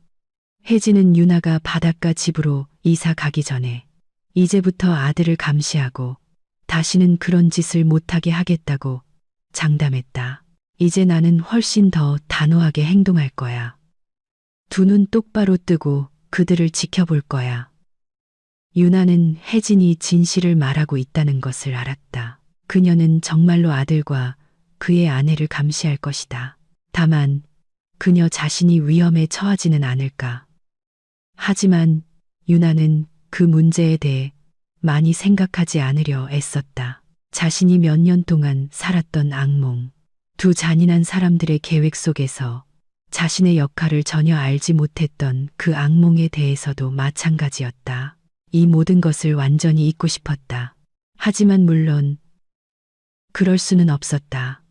혜진은 유나가 바닷가 집으로 이사 가기 전에 이제부터 아들을 감시하고 다시는 그런 짓을 못하게 하겠다고 장담했다. 이제 나는 훨씬 더 단호하게 행동할 거야. 두 눈 똑바로 뜨고 그들을 지켜볼 거야. 유나는 혜진이 진실을 말하고 있다는 것을 알았다. 그녀는 정말로 아들과 그의 아내를 감시할 것이다. 다만 그녀 자신이 위험에 처하지는 않을까. 하지만 유나는 그 문제에 대해 많이 생각하지 않으려 애썼다. 자신이 몇 년 동안 살았던 악몽, 두 잔인한 사람들의 계획 속에서 자신의 역할을 전혀 알지 못했던 그 악몽에 대해서도 마찬가지였다. 이 모든 것을 완전히 잊고 싶었다. 하지만 물론 그럴 수는 없었다.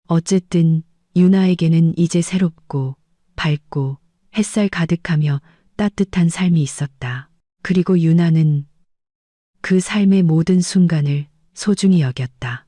어쨌든 유나에게는 이제 새롭고 밝고 햇살 가득하며 따뜻한 삶이 있었다. 그리고 유나는 그 삶의 모든 순간을 소중히 여겼다.